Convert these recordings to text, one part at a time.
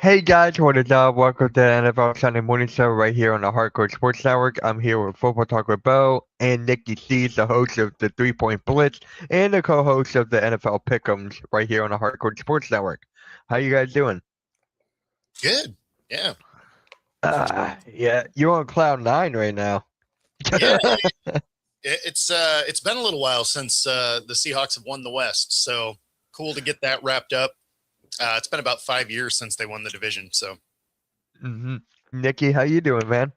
Hey guys, what is up? Welcome to the NFL Sunday Morning Show right here on the Hardcore Sports Network. I'm here with Football Talk with Bo and Nikki C's, the host of the 3 Point Blitz and the co-host of the NFL Pick'ems right here on the Hardcore Sports Network. How you guys doing? Good. Yeah. Yeah, you're on cloud nine right now. Yeah. It's been a little while since the Seahawks have won the West, so cool to get that wrapped up. It's been about 5 years since they won the division. So hmm Nikki, how you doing, man?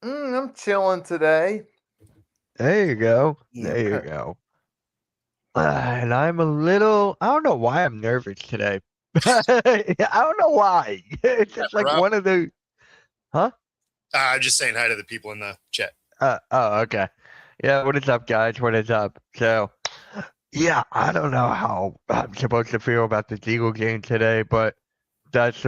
I'm chilling today. There you go. Yeah. There you go. And I don't know why I'm nervous today. I don't know why. It's just like Rob? one of the, huh? I'm just saying hi to the people in the chat. Okay. Yeah, what is up, guys? What is up? So, yeah, I don't know how I'm supposed to feel about the Eagle game today, but that's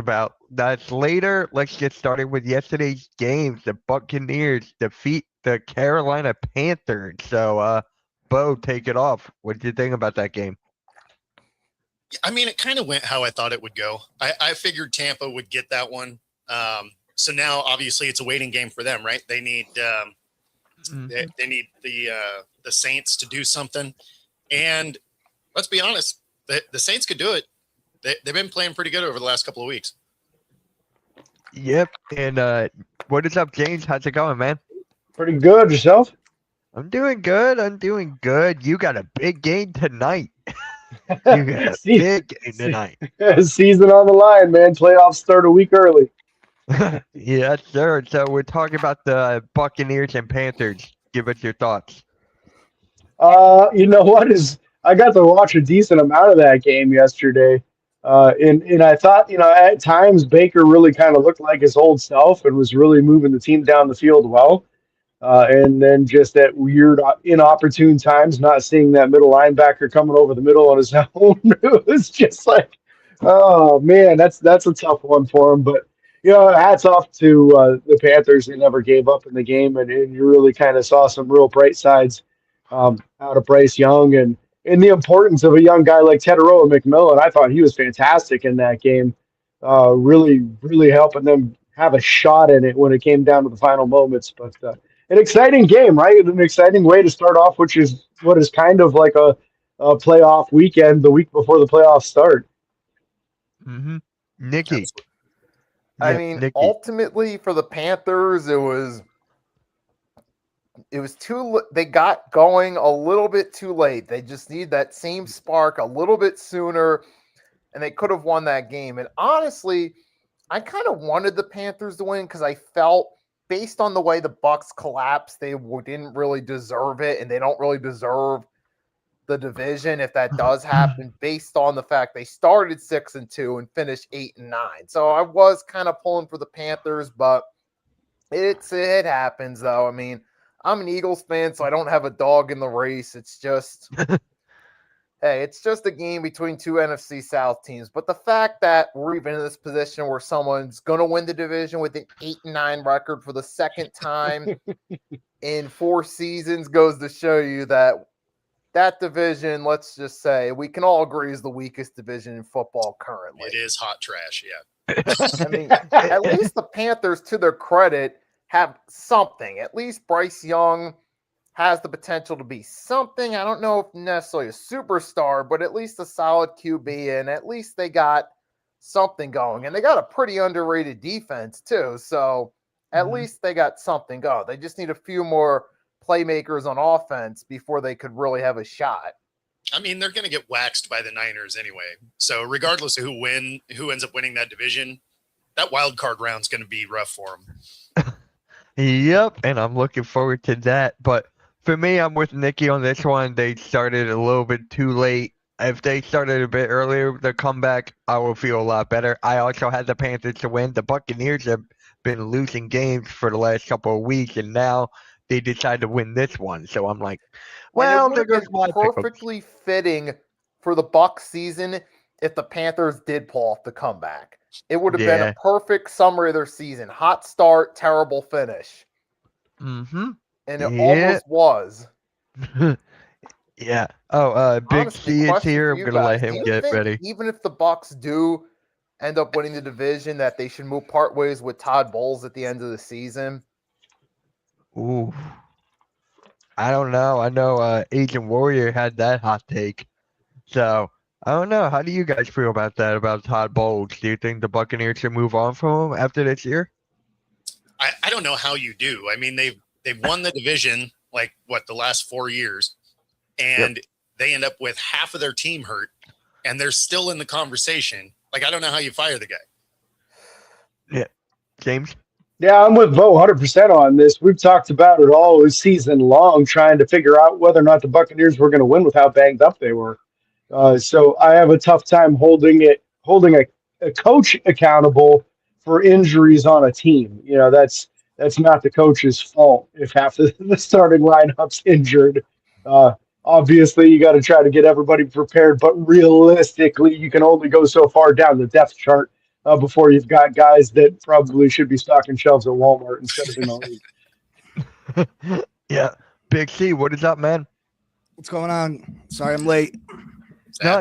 later. Let's get started with yesterday's games. The Buccaneers defeat the Carolina Panthers. So, Bo, take it off. What did you think about that game? I mean, it kind of went how I thought it would go. I figured Tampa would get that one. So now, obviously, it's a waiting game for them, right? They need they need the Saints to do something. And let's be honest, the Saints could do it. They've been playing pretty good over the last couple of weeks. Yep. And what is up, James? How's it going, man? Pretty good. Yourself? I'm doing good. I'm doing good. You got a big game tonight. You got a big game tonight. Season on the line, man. Playoffs start a week early. Yes, sir. So we're talking about the Buccaneers and Panthers. Give us your thoughts. You know what is? I got to watch a decent amount of that game yesterday, and I thought, at times Baker really kind of looked like his old self and was really moving the team down the field well. And then just at weird, inopportune times, not seeing that middle linebacker coming over the middle on his own. It was just like, oh man, that's a tough one for him. But hats off to the Panthers. They never gave up in the game, and you really kind of saw some real bright sides out of Bryce Young and the importance of a young guy like Teteroa McMillan. I thought he was fantastic in that game, really, really helping them have a shot in it when it came down to the final moments. But an exciting game, right? An exciting way to start off, which is what is kind of like a playoff weekend the week before the playoffs start. Nikki. I mean, Nikki. ultimately for the Panthers, it was they got going a little bit too late. They just need that same spark a little bit sooner, and they could have won that game. And honestly, I kind of wanted the Panthers to win because I felt, based on the way the Bucs collapsed, they didn't really deserve it, and they don't really deserve the division if that does happen, based on the fact they started 6-2 and finished 8-9. So I was kind of pulling for the Panthers, but it happens though. I mean, I'm an Eagles fan, so I don't have a dog in the race. It's just hey, it's just a game between two NFC South teams. But the fact that we're even in this position where someone's going to win the division with an 8-9 record for the second time in 4 seasons goes to show you that division, let's just say, we can all agree is the weakest division in football currently. It is hot trash, yeah. I mean, at least the Panthers, to their credit, have something. At least Bryce Young has the potential to be something. I don't know if necessarily a superstar, but at least a solid QB, and at least they got something going. And they got a pretty underrated defense, too. So at least they got something going. They just need a few more playmakers on offense before they could really have a shot. I mean, they're going to get waxed by the Niners anyway. So regardless of who ends up winning that division, that wild card round's going to be rough for them. Yep, and I'm looking forward to that. But for me, I'm with Nikki on this one. They started a little bit too late. If they started a bit earlier, the comeback, I will feel a lot better. I also had the Panthers to win. The Buccaneers have been losing games for the last couple of weeks, and now they decide to win this one. So I'm like, well, they're perfectly fitting for the Bucs season if the Panthers did pull off the comeback. It would have been a perfect summary of their season. Hot start, terrible finish. And it almost was. Yeah. Oh, Big Honestly, C is here. I'm going to let him get ready. Even if the Bucs do end up winning the division, that they should move part ways with Todd Bowles at the end of the season? Ooh, I don't know. I know Agent Warrior had that hot take. So I don't know. How do you guys feel about that? About Todd Bowles? Do you think the Buccaneers should move on from him after this year? I don't know how you do. I mean, they've won the division like the last 4 years, and they end up with half of their team hurt, and they're still in the conversation. Like, I don't know how you fire the guy. Yeah, James. Yeah, I'm with Bo 100% on this. We've talked about it all season long, trying to figure out whether or not the Buccaneers were going to win with how banged up they were. So I have a tough time holding a coach accountable for injuries on a team. You know, that's not the coach's fault if half the starting lineup's injured. Obviously, you got to try to get everybody prepared, but realistically, you can only go so far down the depth chart before you've got guys that probably should be stocking shelves at Walmart instead of in the league. Yeah, Big C, what is up, man? What's going on? Sorry, I'm late. No,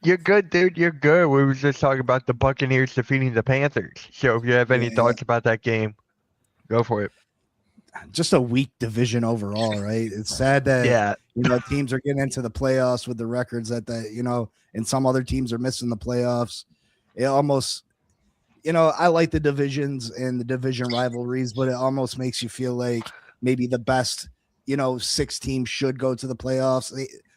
you're good, dude. You're good. We were just talking about the Buccaneers defeating the Panthers. So if you have any thoughts about that game, go for it. Just a weak division overall, right? It's sad that teams are getting into the playoffs with the records that and some other teams are missing the playoffs. It almost, I like the divisions and the division rivalries, but it almost makes you feel like maybe the best, 6 teams should go to the playoffs.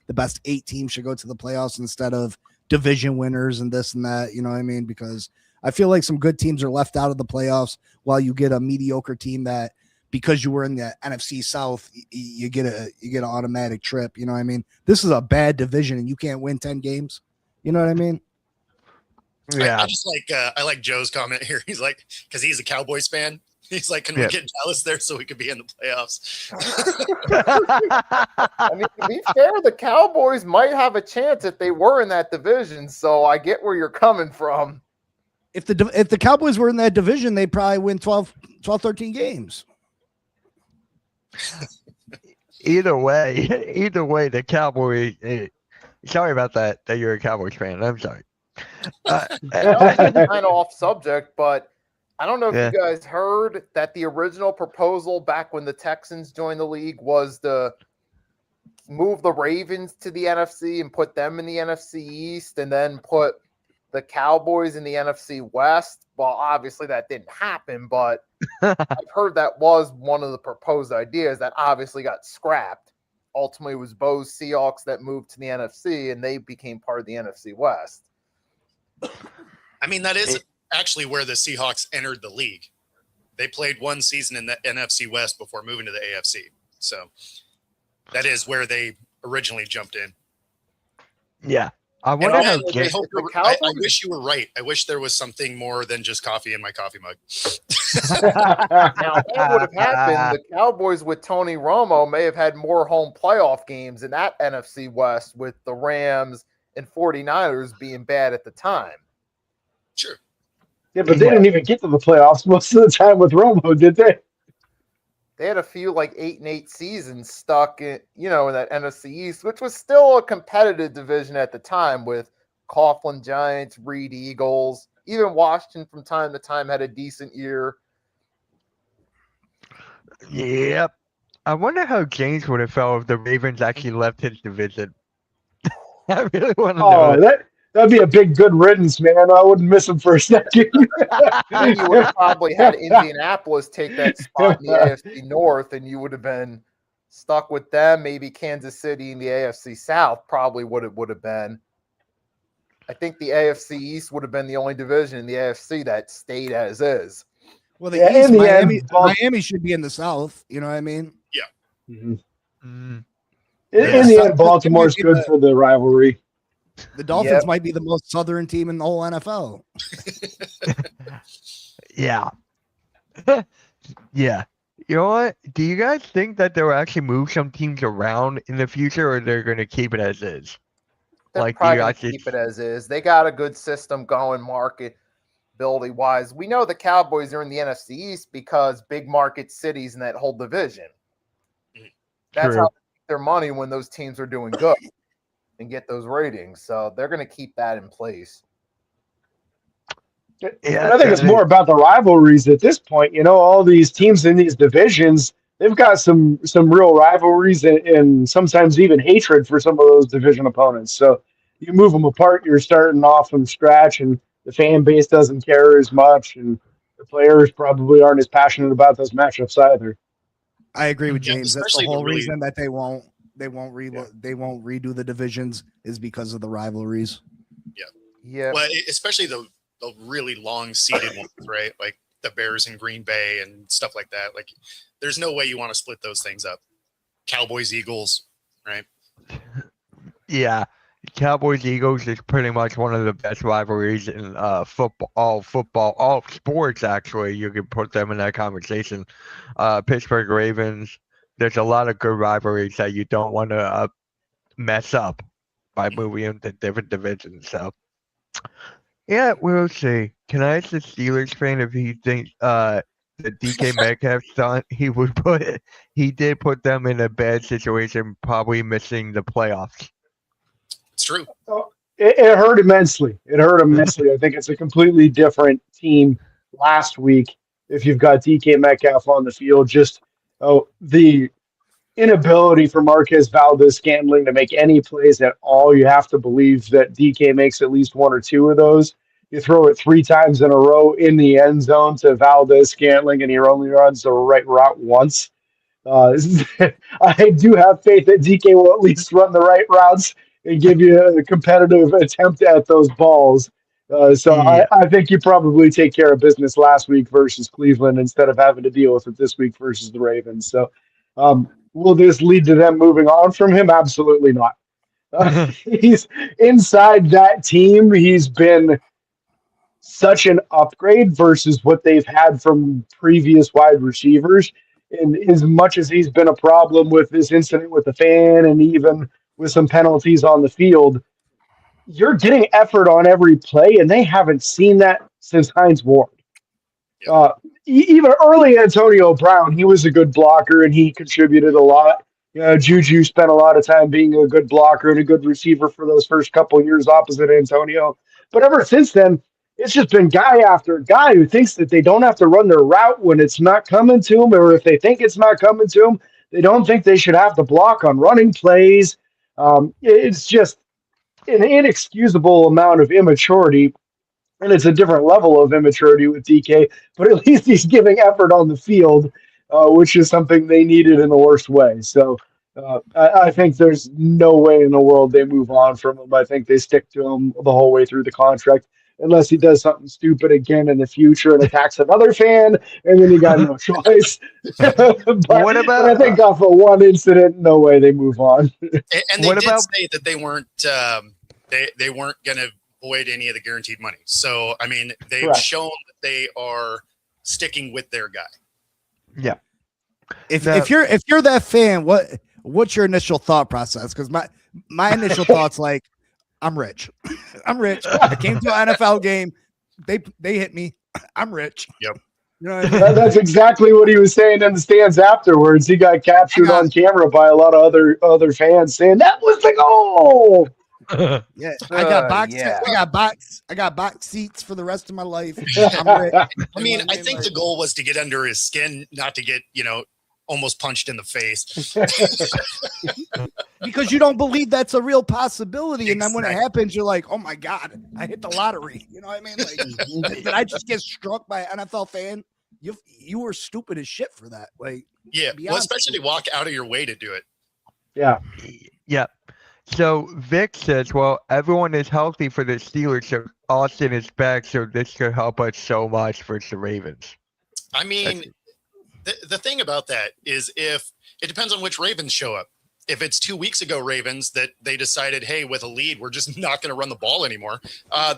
The best 8 teams should go to the playoffs instead of division winners and this and that. You know what I mean? Because I feel like some good teams are left out of the playoffs while you get a mediocre team that, because you were in the NFC South, you get an automatic trip. You know what I mean? This is a bad division and you can't win 10 games. You know what I mean? Yeah. I just I like Joe's comment here. He's like, because he's a Cowboys fan. He's like, can we get Dallas there so we could be in the playoffs? I mean, to be fair, the Cowboys might have a chance if they were in that division. So I get where you're coming from. If the Cowboys were in that division, they'd probably win 12, 13 games. Either way, the Cowboys. Sorry about that you're a Cowboys fan. I'm sorry. Kind of off subject, but I don't know if you guys heard that the original proposal back when the Texans joined the league was to move the Ravens to the NFC and put them in the NFC East and then put the Cowboys in the NFC West. Well, obviously that didn't happen, but I've heard that was one of the proposed ideas that obviously got scrapped. Ultimately, it was Bo's Seahawks that moved to the NFC, and they became part of the NFC West. I mean, that is actually where the Seahawks entered the league. They played one season in the NFC West before moving to the AFC. So that is where they originally jumped in. Yeah. I wonder how I wish you were right. I wish there was something more than just coffee in my coffee mug. Now, what would have happened, the Cowboys with Tony Romo may have had more home playoff games in that NFC West with the Rams and 49ers being bad at the time. Sure. Yeah, but they didn't even get to the playoffs most of the time with Romo, did they? They had a few 8-8 seasons stuck in, in that NFC East, which was still a competitive division at the time with Coughlin Giants, Reed Eagles. Even Washington from time to time had a decent year. Yep. I wonder how James would have felt if the Ravens actually left his division. I really want to know. That'd be a big good riddance, man. I wouldn't miss him for a second. You would have probably had Indianapolis take that spot in the AFC North, and you would have been stuck with them. Maybe Kansas City in the AFC South probably would have been. I think the AFC East would have been the only division in the AFC that stayed as is. Well, the East, Miami should be in the South. You know what I mean? Yeah. Mm-hmm. In the end, Baltimore's good for the rivalry. The Dolphins might be the most Southern team in the whole NFL. Yeah. Yeah. You know what? Do you guys think that they'll actually move some teams around in the future, or they're going to keep it as is? They're probably going to keep it as is. They got a good system going market-building-wise. We know the Cowboys are in the NFC East because big market cities in that whole division. That's how they make their money when those teams are doing good and get those ratings. So they're going to keep that in place. And I think it's more about the rivalries at this point. You know, all these teams in these divisions, they've got some real rivalries and sometimes even hatred for some of those division opponents. So you move them apart, you're starting off from scratch, and the fan base doesn't care as much, and the players probably aren't as passionate about those matchups either. I agree with James. Yeah, that's the whole reason that they won't redo the divisions is because of the rivalries. Yeah. Well, especially the really long seeded ones, right? Like the Bears and Green Bay and stuff like that. Like, there's no way you want to split those things up. Cowboys, Eagles, right? Yeah, Cowboys Eagles is pretty much one of the best rivalries in football, all sports. Actually, you can put them in that conversation. Pittsburgh Ravens. There's a lot of good rivalries that you don't want to mess up by moving into different divisions. So, yeah, we'll see. Can I ask the Steelers fan if he thinks the DK Metcalf's done? He did put them in a bad situation, probably missing the playoffs. It's true. It hurt immensely. I think it's a completely different team last week if you've got DK Metcalf on the field. Just the inability for Marquez Valdes-Scantling to make any plays at all. You have to believe that DK makes at least one or two of those. You throw it 3 times in a row in the end zone to Valdes-Scantling, and he only runs the right route once. I do have faith that DK will at least run the right routes and give you a competitive attempt at those balls. I think you probably take care of business last week versus Cleveland instead of having to deal with it this week versus the Ravens. So will this lead to them moving on from him? Absolutely not. He's inside that team. He's been such an upgrade versus what they've had from previous wide receivers. And as much as he's been a problem with this incident with the fan and even with some penalties on the field, you're getting effort on every play, and they haven't seen that since Hines Ward. Even early Antonio Brown, he was a good blocker, and he contributed a lot. Juju spent a lot of time being a good blocker and a good receiver for those first couple of years opposite Antonio. But ever since then, it's just been guy after guy who thinks that they don't have to run their route when it's not coming to them, or if they think it's not coming to them, they don't think they should have to block on running plays. It's just an inexcusable amount of immaturity, and it's a different level of immaturity with DK, but at least he's giving effort on the field, which is something they needed in the worst way. So I think there's no way in the world they move on from him. I think they stick to him the whole way through the contract, unless he does something stupid again in the future and attacks another fan, and then you got no choice. But I think off of one incident, no way they move on. And they did say that they weren't they weren't going to void any of the guaranteed money. So, I mean, they've shown that they are sticking with their guy. Yeah. If you're that fan, what's your initial thought process? Because my initial thoughts like, I'm rich. I'm rich. I came to an NFL game. They hit me. I'm rich. Yep. You know what I mean? That's exactly what he was saying in the stands afterwards. He got captured on camera by a lot of other fans saying that was the goal. Yeah, I got box seats for the rest of my life. I'm rich. I mean, I think the goal was to get under his skin, not to get, almost punched in the face. Because you don't believe that's a real possibility. And then when it happens, you're like, oh my God, I hit the lottery. You know what I mean? Like, did I just get struck by an NFL fan? You were stupid as shit for that. Like, yeah, well, especially to walk out of your way to do it. Yeah. Yeah. So Vic says, well, everyone is healthy for the Steelers, so Austin is back, so this could help us so much for the Ravens. I mean, the thing about that is if it depends on which Ravens show up. If it's 2 weeks ago Ravens that they decided, hey, with a lead, we're just not going to run the ball anymore,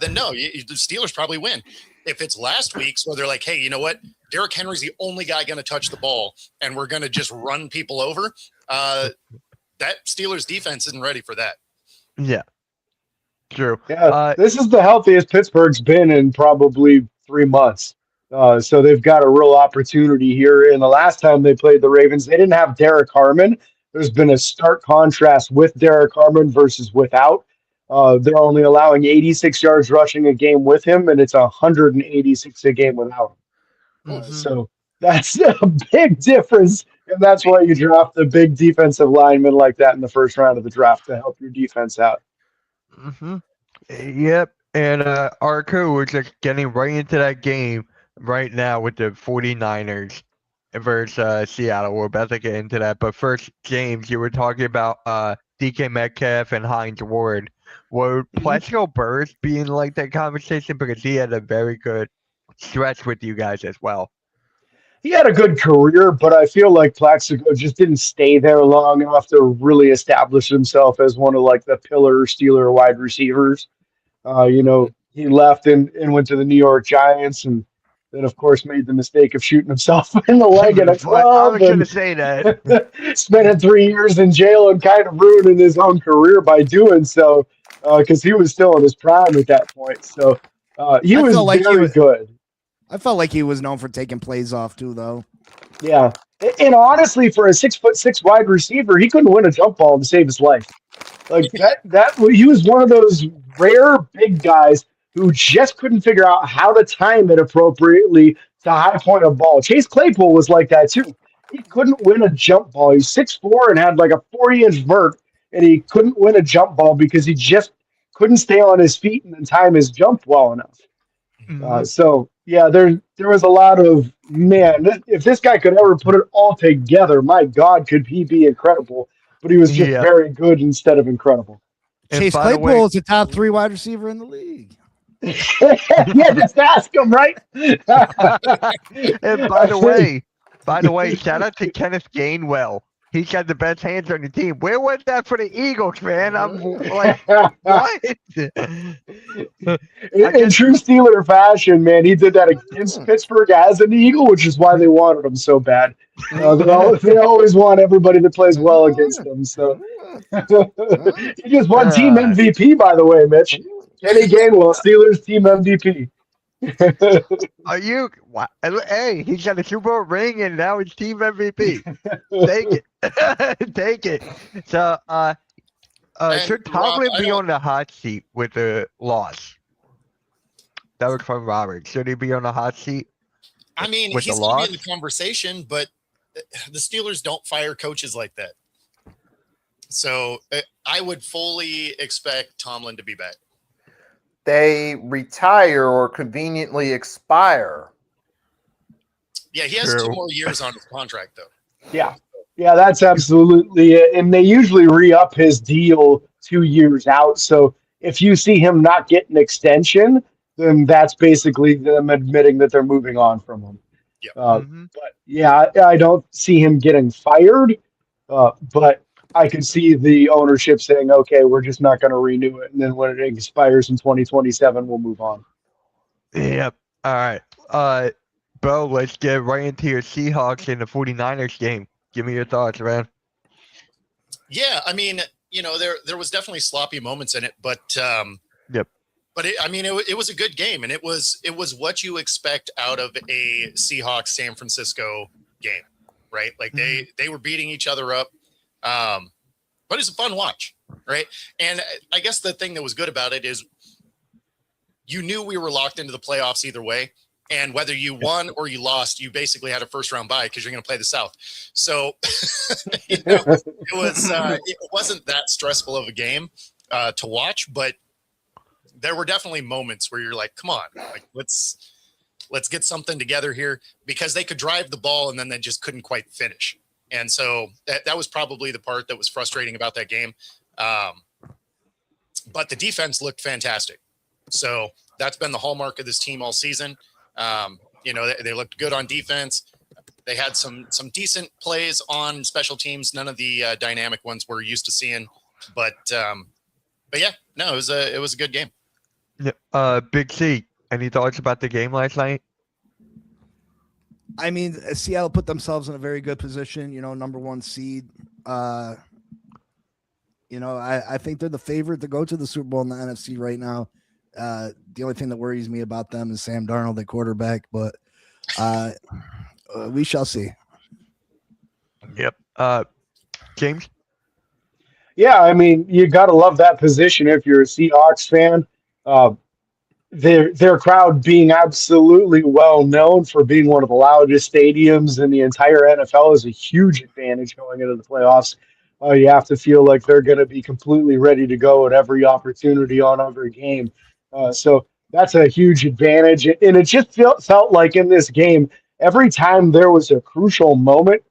then no, the Steelers probably win. If it's last week's where they're like, hey, you know what? Derrick Henry's the only guy going to touch the ball, and we're going to just run people over. That Steelers defense isn't ready for that. Yeah. True. Yeah, this is the healthiest Pittsburgh's been in probably 3 months. So they've got a real opportunity here. And the last time they played the Ravens, they didn't have Derek Harmon. There's been a stark contrast with Derek Harmon versus without. They're only allowing 86 yards rushing a game with him, and it's 186 a game without him. So that's a big difference, and that's why you draft a big defensive lineman like that in the first round of the draft to help your defense out. Yep. And Arco, we're just getting right into that game right now with the 49ers versus Seattle. We're about to get into that. But first, James, you were talking about DK Metcalf and Hines Ward. Would Plaxico Burress be in like that conversation because he had a very good stretch with you guys as well? He had a good career, but I feel like Plaxico just didn't stay there long enough to really establish himself as one of like the pillar Steeler wide receivers. He left and went to the New York Giants, and then of course made the mistake of shooting himself in the leg at a club. I was going to say that. Spending 3 years in jail and kind of ruining his own career by doing so, because he was still in his prime at that point. So he was very good. I felt like he was known for taking plays off too, though. Yeah, and honestly, for a 6'6" wide receiver, he couldn't win a jump ball to save his life. Like that he was one of those rare big guys who just couldn't figure out how to time it appropriately to high point a ball. Chase Claypool was like that too. He couldn't win a jump ball. He's 6'4" and had like a 40-inch vert, and he couldn't win a jump ball because he just couldn't stay on his feet and time his jump well enough. So yeah, there was a lot of, man, if this guy could ever put it all together, my God, could he be incredible? But he was just very good instead of incredible. Chase Claypool is a top 3 wide receiver in the league. Yeah, just ask him, right? And by the way, shout out to Kenneth Gainwell. He's got the best hands on the team. Where was that for the Eagles, man? I'm like, what? In true Steeler fashion, man, he did that against Pittsburgh as an Eagle, which is why they wanted him so bad. They always want everybody that plays well against them. So he just won team MVP, by the way, Mitch. Kenny Gainwell, Steelers team MVP. Are you? Hey, he's got a Super Bowl ring and now he's team MVP. Take it, take it. So, should Tomlin be on the hot seat with the loss? That was from Robert. Should he be on the hot seat? I mean, he's going to be in the conversation, but the Steelers don't fire coaches like that. So I would fully expect Tomlin to be back. They retire or conveniently expire. Yeah, he has 2 more years on his contract, though. Yeah, that's absolutely it. And they usually re-up his deal 2 years out. So if you see him not get an extension, then that's basically them admitting that they're moving on from him. Yeah. But yeah, I don't see him getting fired. But I could see the ownership saying, okay, we're just not going to renew it. And then when it expires in 2027, we'll move on. Yep. All right. Bo, let's get right into your Seahawks and the 49ers game. Give me your thoughts, man. Yeah, I mean, there was definitely sloppy moments in it, but yep. But it was a good game, and it was what you expect out of a Seahawks San Francisco game, right? Like they were beating each other up. But it's a fun watch, right? And I guess the thing that was good about it is you knew we were locked into the playoffs either way. And whether you won or you lost, you basically had a first round bye because you're going to play the South. So it wasn't that stressful of a game to watch, but there were definitely moments where you're like, come on, like let's get something together here, because they could drive the ball and then they just couldn't quite finish. And so that was probably the part that was frustrating about that game. But the defense looked fantastic. So that's been the hallmark of this team all season. They looked good on defense. They had some decent plays on special teams. None of the dynamic ones we're used to seeing. But yeah, no, it was a good game. Yeah. Big C, any thoughts about the game last night? I mean, Seattle put themselves in a very good position, number 1 seed. I think they're the favorite to go to the Super Bowl in the NFC right now. The only thing that worries me about them is Sam Darnold, the quarterback, but we shall see. Yep. James? Yeah, I mean, you got to love that position if you're a Seahawks fan. Uh, their crowd being absolutely well known for being one of the loudest stadiums in the entire NFL is a huge advantage going into the playoffs. You have to feel like they're going to be completely ready to go at every opportunity on every game. So that's a huge advantage. And it just felt like in this game, every time there was a crucial moment,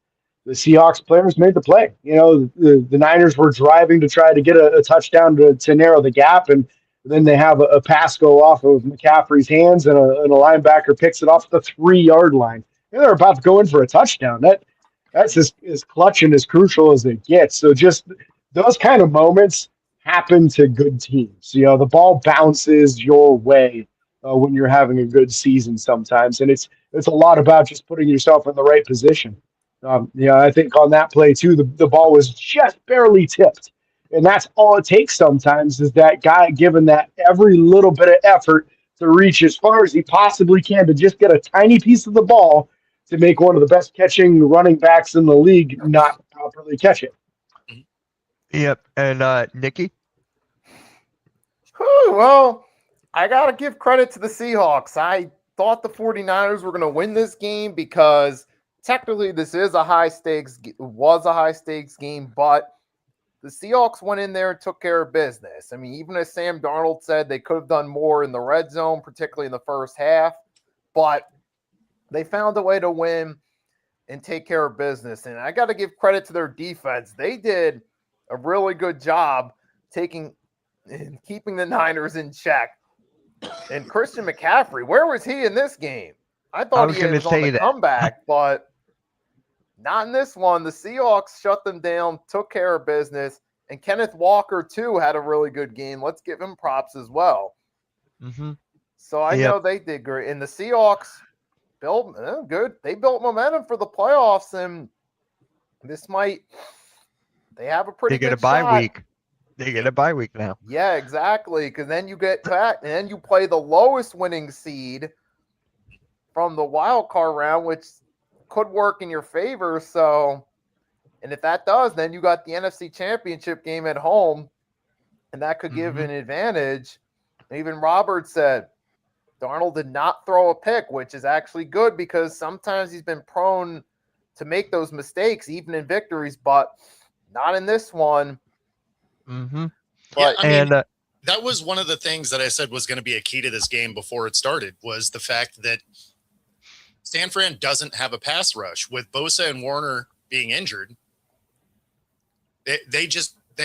the Seahawks players made the play. You know, the Niners were driving to try to get a touchdown to narrow the gap, and then they have a pass go off of McCaffrey's hands, and a linebacker picks it off the 3-yard line. And they're about to go in for a touchdown. That's as clutch and as crucial as it gets. So just those kind of moments happen to good teams. You know, the ball bounces your way when you're having a good season sometimes, and it's a lot about just putting yourself in the right position. I think on that play too, the ball was just barely tipped. And that's all it takes sometimes is that guy giving that every little bit of effort to reach as far as he possibly can to just get a tiny piece of the ball to make one of the best catching running backs in the league not properly catch it. Yep. And Nikki? Well, I got to give credit to the Seahawks. I thought the 49ers were going to win this game because technically this was a high stakes game, but the Seahawks went in there and took care of business. I mean, even as Sam Darnold said, they could have done more in the red zone, particularly in the first half, but they found a way to win and take care of business. And I got to give credit to their defense. They did a really good job keeping the Niners in check. And Christian McCaffrey, where was he in this game? I thought he was on the comeback, but not in this one. The Seahawks shut them down, took care of business, and Kenneth Walker, too, had a really good game. Let's give him props as well. Mm-hmm. So I know they did great. And the Seahawks built good. They built momentum for the playoffs, and they have a pretty good bye week. They get a bye week now. Yeah, exactly. Because then you get back, and then you play the lowest winning seed from the wild card round, which could work in your favor. So, and if that does, then you got the NFC Championship game at home, and that could give an advantage. Even Robert said Darnold did not throw a pick, which is actually good because sometimes he's been prone to make those mistakes, even in victories, but not in this one. Mm-hmm. But yeah, that was one of the things that I said was going to be a key to this game before it started, was the fact that San Fran doesn't have a pass rush. With Bosa and Warner being injured, they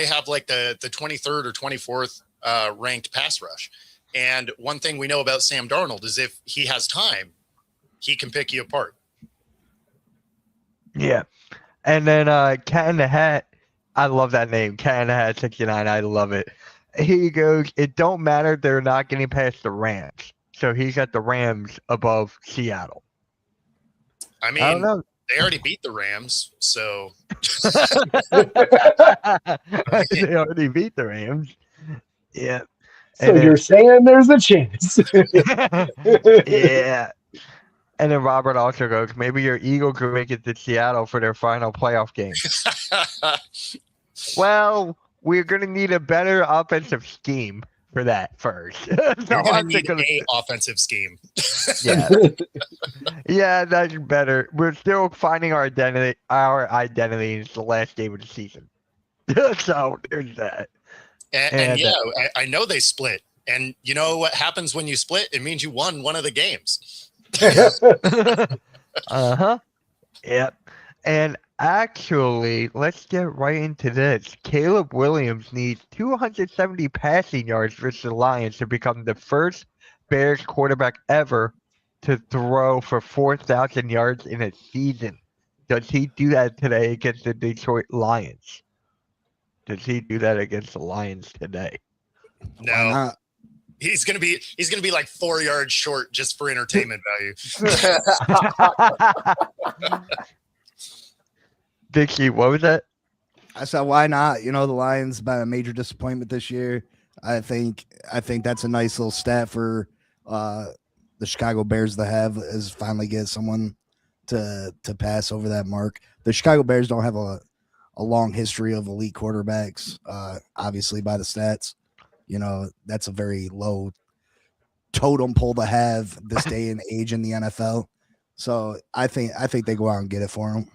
have like the 23rd or 24th ranked pass rush. And one thing we know about Sam Darnold is if he has time, he can pick you apart. Yeah. And then Cat in the Hat, I love that name, Cat in the Hat 69. I love it. He goes, it don't matter, they're not getting past the Rams. So he's got the Rams above Seattle. I mean, I don't know. They already beat the Rams, so they already beat the Rams. Yeah. So you're saying there's a chance. Yeah. And then Robert also goes, maybe your Eagles will make it to Seattle for their final playoff game. Well, we're going to need a better offensive scheme for that first. You're going to need an offensive scheme. Yeah. Yeah, that's better. We're still finding our identity. Our identity is the last game of the season. So there's that. And yeah, I know they split. And you know what happens when you split? It means you won one of the games. Uh-huh. Yep. And actually, let's get right into this. Caleb Williams needs 270 passing yards versus the Lions to become the first Bears quarterback ever to throw for 4,000 yards in a season. Does he do that today against the Detroit Lions? Does he do that against the Lions today? No. He's gonna be like 4 yards short just for entertainment value. Dixie, what was that? I said, why not? You know, the Lions been a major disappointment this year. I think that's a nice little stat for the Chicago Bears to have, is finally get someone to pass over that mark. The Chicago Bears don't have a a long history of elite quarterbacks. Obviously, by the stats, that's a very low totem pole to have this day and age in the NFL. So I think they go out and get it for him.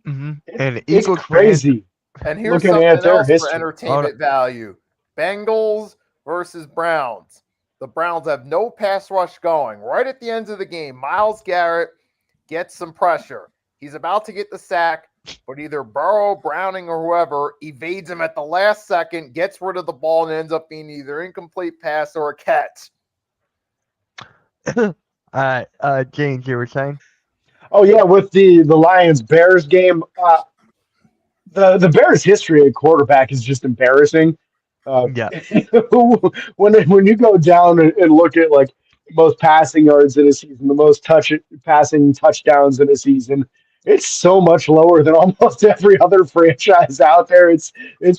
Mm-hmm. And it's crazy. And here's looking something at their else history. for entertainment value: Bengals versus Browns. The Browns have no pass rush going. Right at the end of the game, Myles Garrett gets some pressure. He's about to get the sack, but either Burrow, Browning, or whoever evades him at the last second, gets rid of the ball, and ends up being either incomplete pass or a catch. James, you were saying? Oh yeah, with the Lions Bears game, the Bears' history at quarterback is just embarrassing. Yeah. when you go down and look at like most passing yards in a season, the most passing touchdowns in a season, it's so much lower than almost every other franchise out there. It's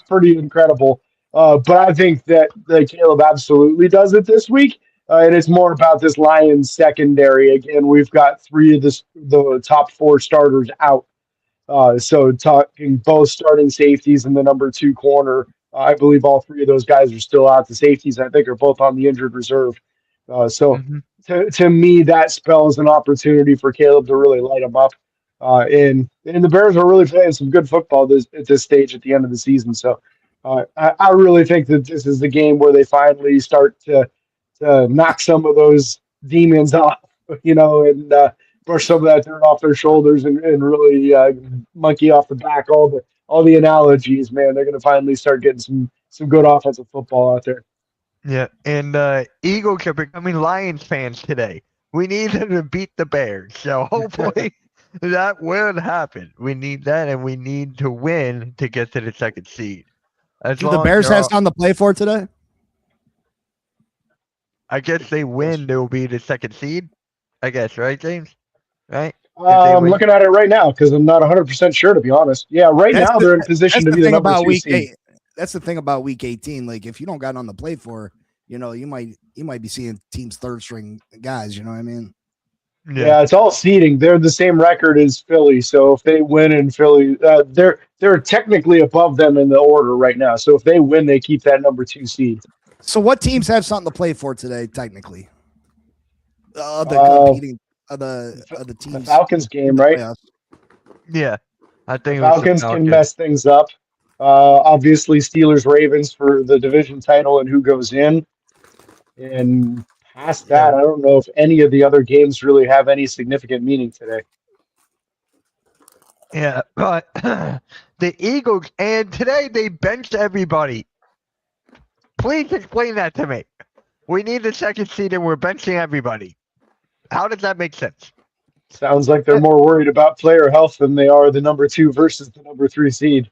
pretty incredible. But I think that Caleb absolutely does it this week. And it's more about this Lions secondary. Again, we've got three of the top four starters out. So talking both starting safeties and the number 2 corner, I believe all three of those guys are still out. The safeties, I think, are both on the injured reserve. To me, that spells an opportunity for Caleb to really light them up. And the Bears are really playing some good football at this stage at the end of the season. So I really think that this is the game where they finally start to knock some of those demons off, and brush some of that dirt off their shoulders and really monkey off the back all the analogies. Man, they're going to finally start getting some good offensive football out there. Yeah, and Eagles are becoming Lions fans today. We need them to beat the Bears, so hopefully that will happen. We need that, and we need to win to get to the second seed. Do the Bears have something to play for today? I guess they win, they'll be the second seed. I guess, right, James? Right? I'm looking at it right now because I'm not 100% sure, to be honest. Yeah, now they're in position to be the number 2 seed. That's the thing about week 18. Like, if you don't got on the play for, you might be seeing teams third string guys. You know what I mean? Yeah, it's all seeding. They're the same record as Philly, so if they win in Philly, they're technically above them in the order right now. So if they win, they keep that number 2 seed. So what teams have something to play for today? Technically, the teams. The Falcons game, right? Playoffs. Yeah, I think Falcons can mess things up. Obviously, Steelers Ravens for the division title and who goes in. And past that, I don't know if any of the other games really have any significant meaning today. Yeah, but the Eagles, and today they benched everybody. Please explain that to me. We need the second seed and we're benching everybody. How does that make sense? Sounds like they're more worried about player health than they are the number 2 versus the number 3 seed.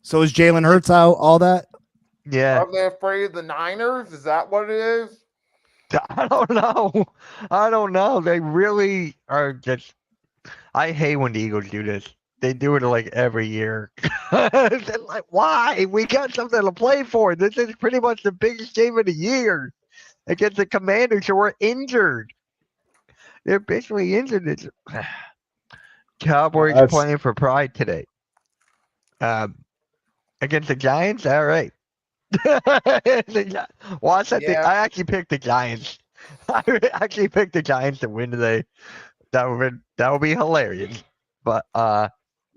So is Jalen Hurts out? All that? Yeah. Are they afraid of the Niners? Is that what it is? I don't know. They really are just. I hate when the Eagles do this. They do it like every year. Like, why? We got something to play for. This is pretty much the biggest game of the year against the Commanders who are injured. They're basically injured. Cowboys playing for pride today. Against the Giants? All right. Watch that. I actually picked the Giants. I actually picked the Giants to win today. That would be hilarious. But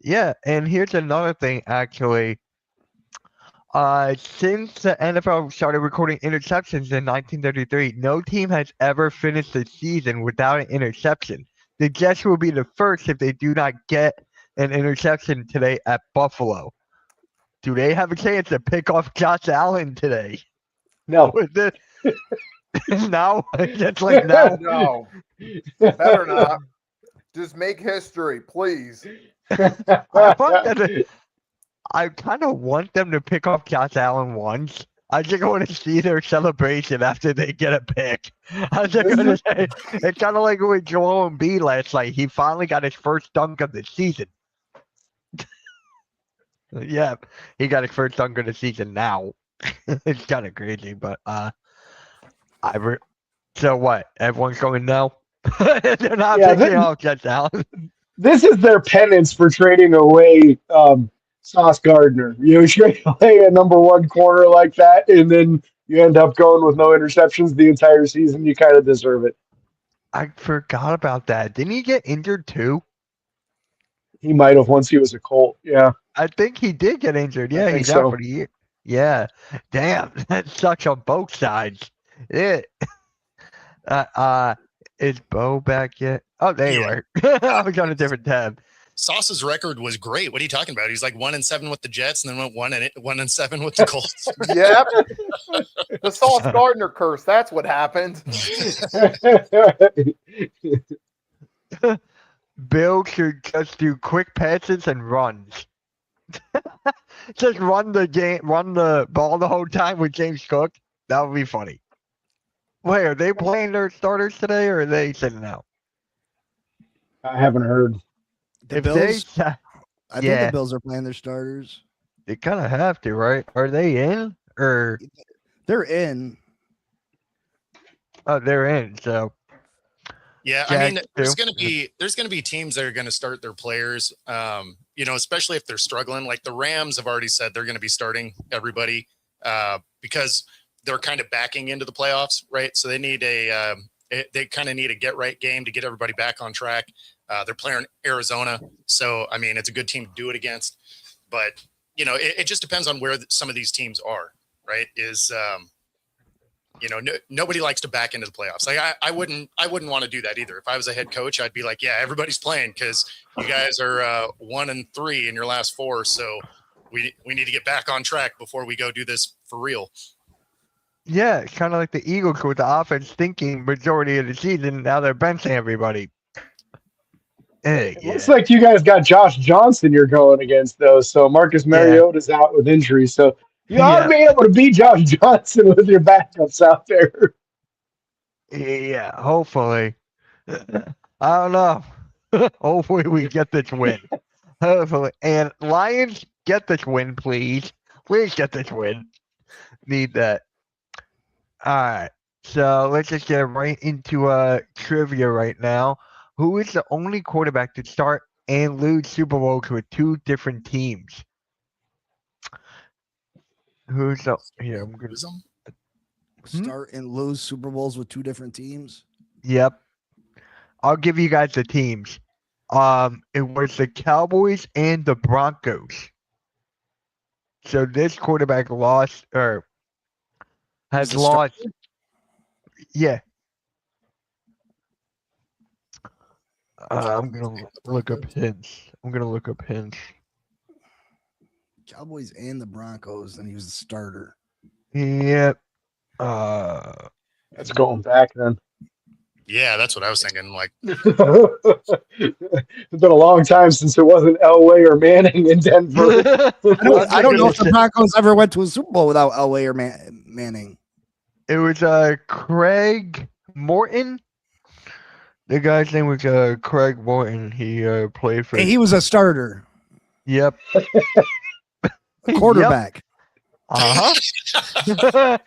yeah, and here's another thing actually. Since the NFL started recording interceptions in 1933, no team has ever finished the season without an interception. The Jets will be the first if they do not get an interception today at Buffalo. Do they have a chance to pick off Josh Allen today? No. No? It's like no. No. Better not. Just make history, please. I kind of want them to pick off Josh Allen once. I just want to see their celebration after they get a pick. I was just going to say, it's kind of like with Joel Embiid last night. He finally got his first dunk of the season. Yeah, he got his first dunk of the season now. It's kind of crazy, but so what? Everyone's going no? They're not picking off Josh Allen. This is their penance for trading away Sauce Gardner. You trade away a number one corner like that, and then you end up going with no interceptions the entire season. You kind of deserve it. I forgot about that. Didn't he get injured too? He might have once he was a Colt. Yeah. I think he did get injured. Yeah, he's out for the year. Yeah. Damn, that sucks on both sides. It. Is Bo back yet? Oh, there you are. I was on a different tab. Sauce's record was great. What are you talking about? He's like 1-7 with the Jets, and then went 1-7 with the Colts. Yep. The Sauce Gardner curse. That's what happened. Bill should just do quick passes and runs. Just run the ball the whole time with James Cook. That would be funny. Wait, are they playing their starters today, or are they sitting out? I haven't heard. The Bills? I think the Bills are playing their starters. They kind of have to, right? Are they in, or they're in? Oh, they're in. So yeah, I mean, there's gonna be teams that are gonna start their players. Especially if they're struggling. Like the Rams have already said they're gonna be starting everybody because they're kind of backing into the playoffs, right? So they need they kind of need a get right game to get everybody back on track. They're playing Arizona, so I mean it's a good team to do it against. But it just depends on where some of these teams are, right? Nobody likes to back into the playoffs. Like I wouldn't want to do that either. If I was a head coach, I'd be like, yeah, everybody's playing because you guys are 1-3 in your last 4, so we need to get back on track before we go do this for real. Yeah, it's kind of like the Eagles with the offense thinking majority of the season. Now they're benching everybody. It looks like you guys got Josh Johnson you're going against, though. So Marcus Mariota's out with injury. So you ought to be able to beat Josh Johnson with your backups out there. Yeah, hopefully. I don't know. Hopefully we get this win. Hopefully. And Lions, get this win, please. Please get this win. Need that. All right. So let's just get right into trivia right now. Who is the only quarterback to start and lose Super Bowls with 2 different teams? Who's the here? I'm gonna start and lose Super Bowls with 2 different teams. Yep. I'll give you guys the teams. It was the Cowboys and the Broncos. So this quarterback lost or has lost. Yeah. I'm gonna look up hints. Cowboys and the Broncos, and he was the starter. Yep. That's going back then. Yeah, that's what I was thinking. Like, it's been a long time since it wasn't Elway or Manning in Denver. I don't know if the Broncos ever went to a Super Bowl without Elway or Manning. It was Craig Morton. The guy's name was Craig Morton. He played for. And he was a starter. Yep. A quarterback. Yep.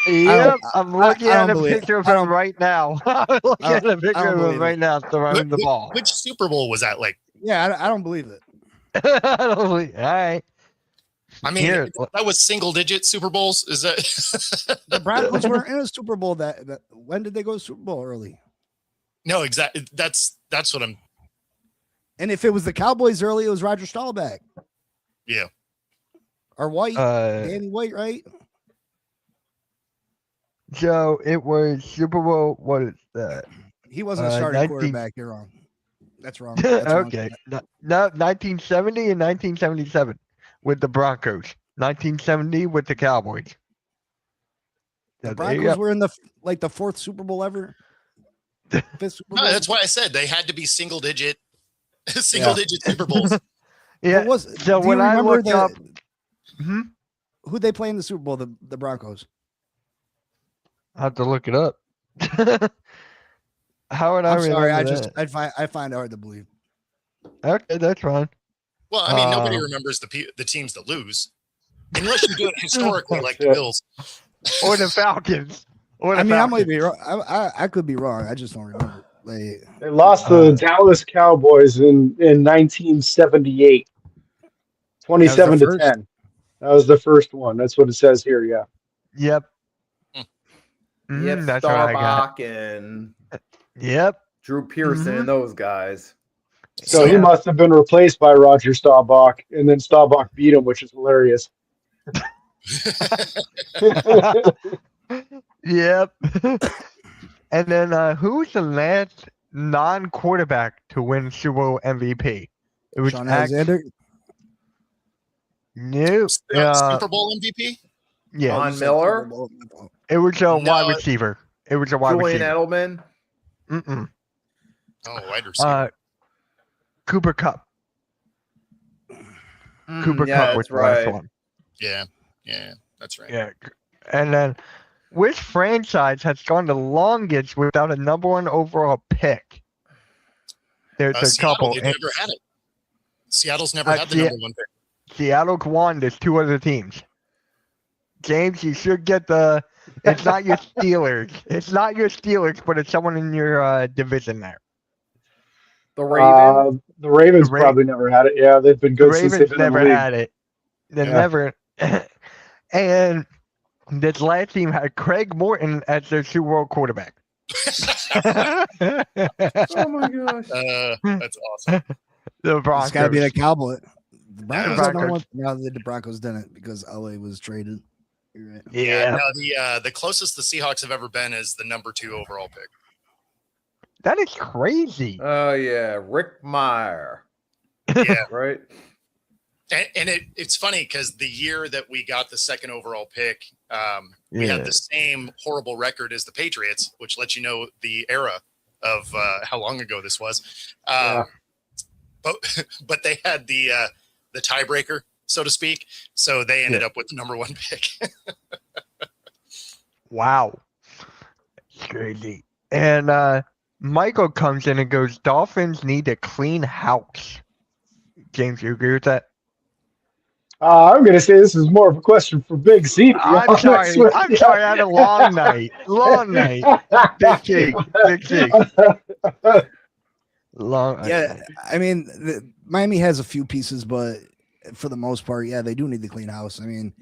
Yep. I'm looking at a picture of him right now. I'm looking at a picture of him right now throwing the ball. Which Super Bowl was that? Like, yeah, I don't believe it. I don't believe. All right. I mean, that was single-digit Super Bowls. Is that the Broncos weren't in a Super Bowl? That when did they go to Super Bowl early? No, exactly. That's what I'm. And if it was the Cowboys early, it was Roger Staubach. Yeah. Or White, Danny White, right? So it was Super Bowl. What is that? He wasn't a starting quarterback. You're wrong. That's wrong. That's okay. No, 1970 and 1977 with the Broncos. 1970 with the Cowboys. The Broncos were in the 4th Super Bowl ever. 5th Super Bowl. No, that's why I said they had to be single-digit Super Bowls. Yeah. So when I looked up. Who'd they play in the Super Bowl? The Broncos. I have to look it up. How would I remember that? I find it hard to believe. Okay, that's fine. Well, I mean, nobody remembers the teams that lose, unless you do it historically, like the Bills or the Falcons. I might be wrong. I could be wrong. I just don't remember. They lost the Dallas Cowboys in 1978. 27-10. That was the first one. That's what it says here. Yeah. Yep. Yep, That's what I got. Starbuck and Yep. Drew Pearson and those guys. So he must have been replaced by Roger Staubach, and then Staubach beat him, which is hilarious. Yep. And then who's the last non-quarterback to win Super Bowl MVP? It was Sean Alexander. No. Super Bowl MVP? Yeah. Von Miller, It was a wide receiver. It was a wide Julian receiver. Edelman. Oh, wide receiver. Cooper Cup. Cooper yeah, Cup was that's the last right. one. Yeah, that's right. Yeah. And then which franchise has gone the longest without a number one overall pick? There's a Seattle, couple. they've never had it. Seattle's never had the number one pick. Seattle won. There's two other teams. James, you should get the. It's not your Steelers. It's not your Steelers, but it's someone in your division there. The Ravens. The Ravens probably never had it. Yeah, they've been good since they've been never in the league. had it. They never. And this last team had Craig Morton as their Super Bowl quarterback. Oh my gosh. That's awesome. The Broncos. It's got to be the Cowboy. The Broncos. Broncos. No one, no, the Broncos didn't because LA was traded. You're right. Yeah. No, the closest the Seahawks have ever been is the number 2 overall pick. That is crazy. Oh yeah, Rick Meyer. Yeah, Right. and it's funny because the year that we got the second overall pick, we had the same horrible record as the Patriots, which lets you know the era of how long ago this was. But they had the tiebreaker, so to speak. So they ended up with the number 1 pick. Wow. It's crazy. And Michael comes in and goes, Dolphins need a clean house. James, you agree with that? I'm going to say this is more of a question for Big C. I'm sorry. I'm sorry. I had a long night. Long night. Big King. Big King. Long. Yeah, I mean, Miami has a few pieces, but for the most part, yeah, they do need the clean house. I mean,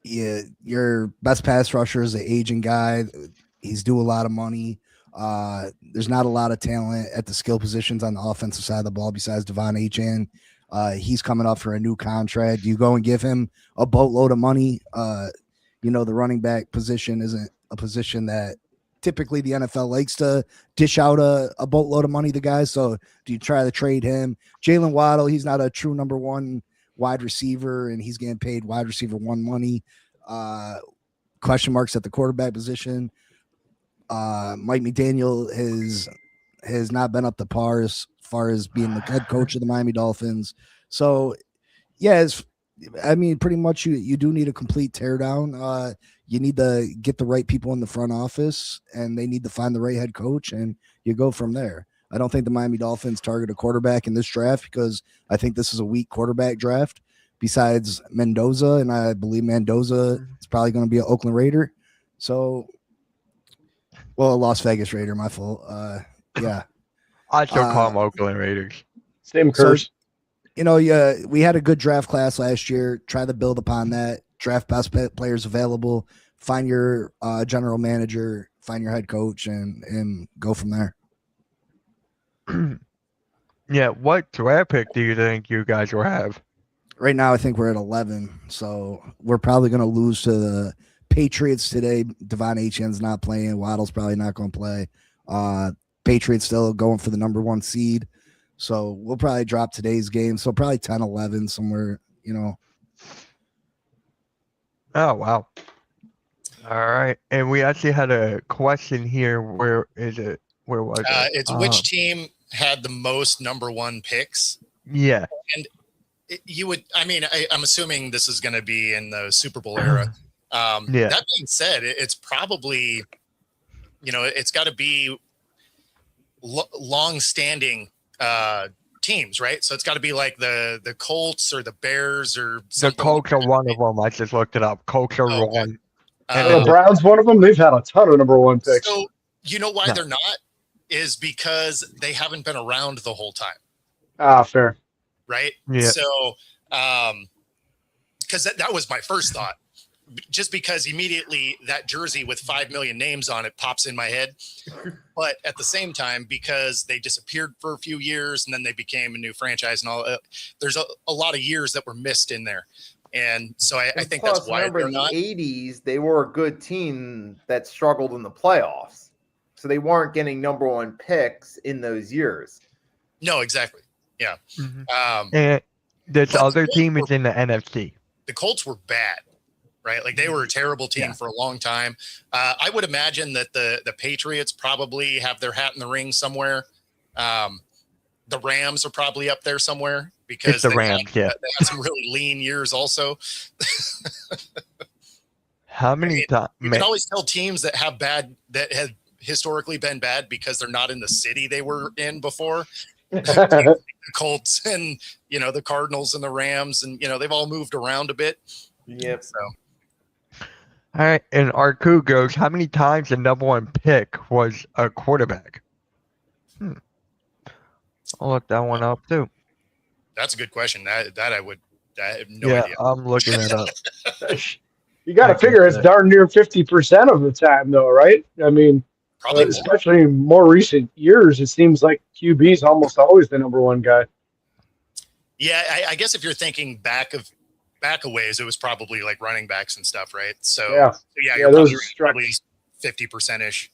yeah, your best pass rusher is an aging guy. He's due a lot of money. There's not a lot of talent at the skill positions on the offensive side of the ball besides Devon Achane. He's coming up for a new contract. You go and give him a boatload of money. The running back position isn't a position that typically the NFL likes to dish out a boatload of money to guys. So do you try to trade him? Jalen Waddle, he's not a true number one wide receiver, and he's getting paid wide receiver 1 money. Question marks at the quarterback position. Mike McDaniel has not been up to par as far as being the head coach of the Miami Dolphins. So, yeah, pretty much you do need a complete teardown. You need to get the right people in the front office, and they need to find the right head coach, and you go from there. I don't think the Miami Dolphins target a quarterback in this draft because I think this is a weak quarterback draft besides Mendoza, and I believe Mendoza is probably going to be an Oakland Raider. So, a Las Vegas Raider, my fault. Yeah. I still call them Oakland Raiders. Same curse. So, we had a good draft class last year. Try to build upon that. Draft best players available. Find your general manager. Find your head coach, and go from there. Yeah. What draft pick do you think you guys will have? Right now, I think we're at 11. So we're probably going to lose to the Patriots today. Devon Achane's not playing. Waddle's probably not going to play. Patriots still going for the number 1 seed. So we'll probably drop today's game. So probably 10, 11 somewhere, Oh, wow. All right. And we actually had a question here. Where is it? Where was it? It's which team had the most number 1 picks? Yeah. And I'm assuming this is going to be in the Super Bowl era. That being said, it's probably, it's got to be long-standing teams, right? So it's got to be like the Colts or the Bears or something. The Colts are one of them. I just looked it up. Colts are one. The Browns one of them. They've had a ton of number 1 picks. So you know why they're not is because they haven't been around the whole time. Fair. Right. Yeah. So Because that was my first thought. Just because immediately that jersey with 5 million names on it pops in my head. But at the same time, because they disappeared for a few years and then they became a new franchise and all, there's a lot of years that were missed in there. And so I think plus, that's why remember, they're in the not. 80s, they were a good team that struggled in the playoffs. So they weren't getting number one picks in those years. No, exactly. Yeah. And this but other the team Colts is in the NFC. The Colts were bad, right? Like they were a terrible team for a long time. I would imagine that the Patriots probably have their hat in the ring somewhere. The Rams are probably up there somewhere because It's the Rams, they had some really lean years also. How many times? You can always tell teams that have have historically been bad because they're not in the city they were in before. The Colts and the Cardinals and the Rams and they've all moved around a bit. Yep. So All right, and our coup goes, how many times the number one pick was a quarterback? I'll look that one up too. that's a good question. That I have no idea. I'm looking it up. You got to figure it's darn near 50% of the time, though, right? I mean, Probably more. especially in more recent years, it seems like QB is almost always the number one guy. Yeah, I guess if you're thinking back a ways, it was probably like running backs and stuff, right? So Yeah, you're there was probably 50% ish.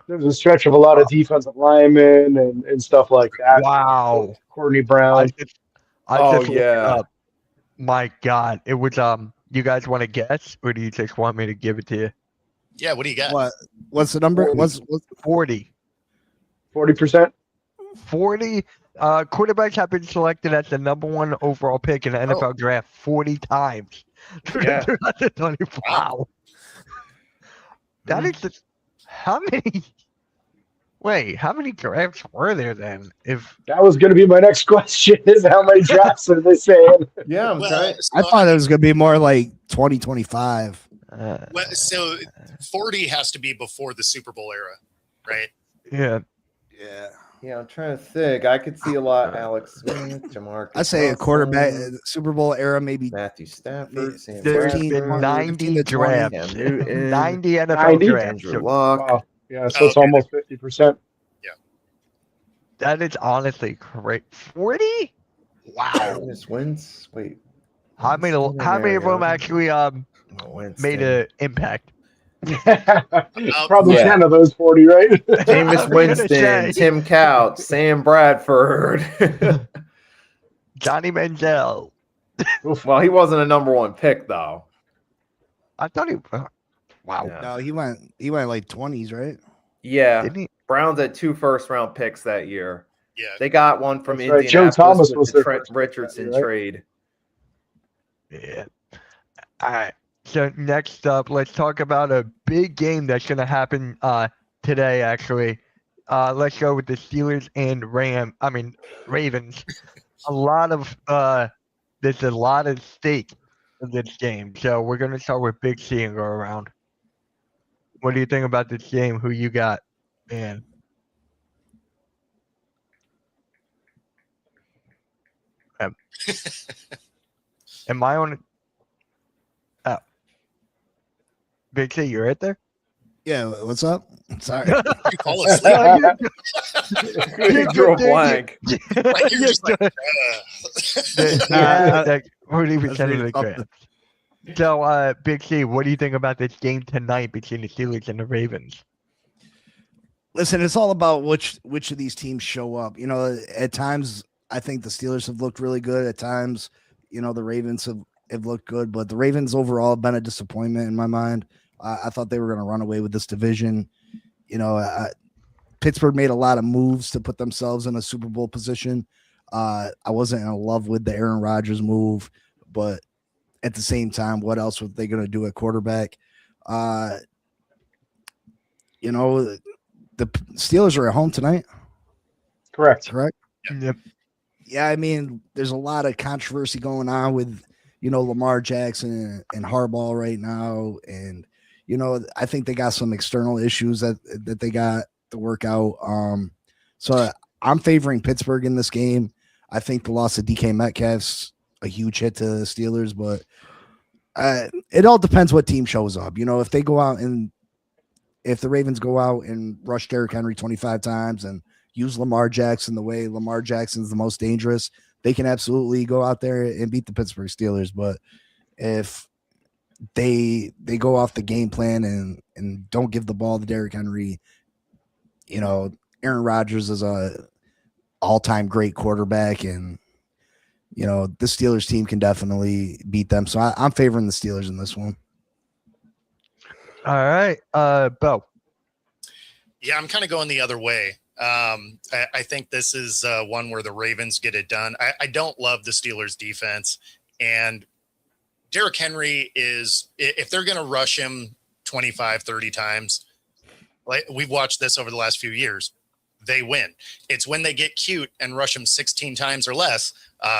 There's a stretch of a lot of defensive linemen and stuff like that. Wow. Courtney Brown. I Oh, just looked it yeah. up. My God. It was, you guys want to guess or do you just want me to give it to you? Yeah, what do you got? What's the number? What's 40. 40%? 40 quarterbacks have been selected as the number one overall pick in the NFL draft 40 times. Yeah. Wow. That is just how many drafts were there then? If That was going to be my next question, is how many drafts are they saying? Yeah, I'm trying. I thought it was going to be more like 2025. So 40 has to be before the Super Bowl era, right? yeah. Yeah, I'm trying to think. I could see a lot. Alex Smith, Jamarcus. I say a quarterback Super Bowl era, maybe Matthew Stafford. Sam There's Bradford, been 90 15 to 20. drafts. Cam Newton, 90 NFL 90? drafts. Andrew Luck. Wow. Yeah, so it's Okay. almost 50%. That is honestly great. 40? Wow. Jameis Wins. Wait. How many of them actually Winston. made an impact? Probably Yeah. 10 of those 40, right? Jameis I was gonna Winston, say. Tim Couch, Sam Bradford. Johnny Manziel. Well, he wasn't a number one pick though. I thought he. Wow. Yeah. No, he went like 20s, right? Yeah, Didn't he? Browns had 2 first-round picks that year. Yeah. They got one from That's right. Indianapolis Joe Thomas with was the their Trent first pick that Richardson year, right? trade. Yeah. All right. So next up, let's talk about a big game that's going to happen today. Actually, let's go with the Steelers and Ravens. There's a lot at stake in this game. So we're going to start with Big C and go around. What do you think about this game? Who you got, man? Am I on? Oh, Big C, you right there? Yeah, what's up? Sorry. You fall asleep. He drew a blank. Like, you're just like, Like 40% That's of really the something. draft. So, Big C, what do you think about this game tonight between the Steelers and the Ravens? Listen, it's all about which of these teams show up. At times I think the Steelers have looked really good. At times, the Ravens have looked good, but the Ravens overall have been a disappointment in my mind. I thought they were going to run away with this division. Pittsburgh made a lot of moves to put themselves in a Super Bowl position. I wasn't in love with the Aaron Rodgers move, but at the same time, what else were they going to do at quarterback? The Steelers are at home tonight. Correct. Yep. Yeah, I mean, there's a lot of controversy going on with, Lamar Jackson and Harbaugh right now. And, I think they got some external issues that they got to work out. So I'm favoring Pittsburgh in this game. I think the loss of DK Metcalf's a huge hit to the Steelers, but it all depends what team shows up. You know, if they go out and if the Ravens go out and rush Derrick Henry 25 times and use Lamar Jackson the way Lamar Jackson's the most dangerous, they can absolutely go out there and beat the Pittsburgh Steelers. But if they go off the game plan and don't give the ball to Derrick Henry, you know, Aaron Rodgers is a all-time great quarterback, and you know, the Steelers team can definitely beat them. So I'm favoring the Steelers in this one. All right. Bo. Yeah, I'm kind of going the other way. I think this is one where the Ravens get it done. I don't love the Steelers defense, and Derrick Henry is, if they're going to rush him 25, 30 times, like we've watched this over the last few years, they win. It's when they get cute and rush him 16 times or less,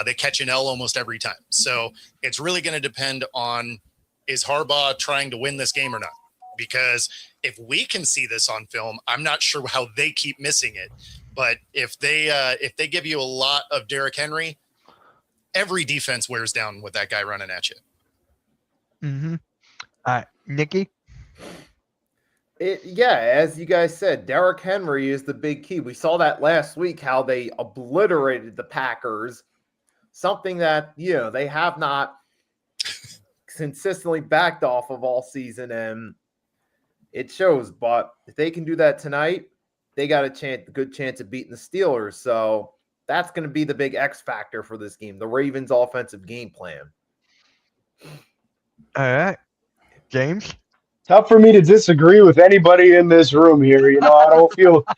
they catch an L almost every time. So it's really going to depend on, is Harbaugh trying to win this game or not? Because if we can see this on film, I'm not sure how they keep missing it. But if they give you a lot of Derrick Henry, every defense wears down with that guy running at you. Mm-hmm. All right, Nikki. Yeah, as you guys said, Derrick Henry is the big key. We saw that last week, how they obliterated the Packers, something that, you know, they have not consistently backed off of all season, and it shows. But if they can do that tonight, they got a good chance of beating the Steelers. So that's going to be the big X factor for this game, the Ravens' offensive game plan. All right, James. Tough for me to disagree with anybody in this room here. You know,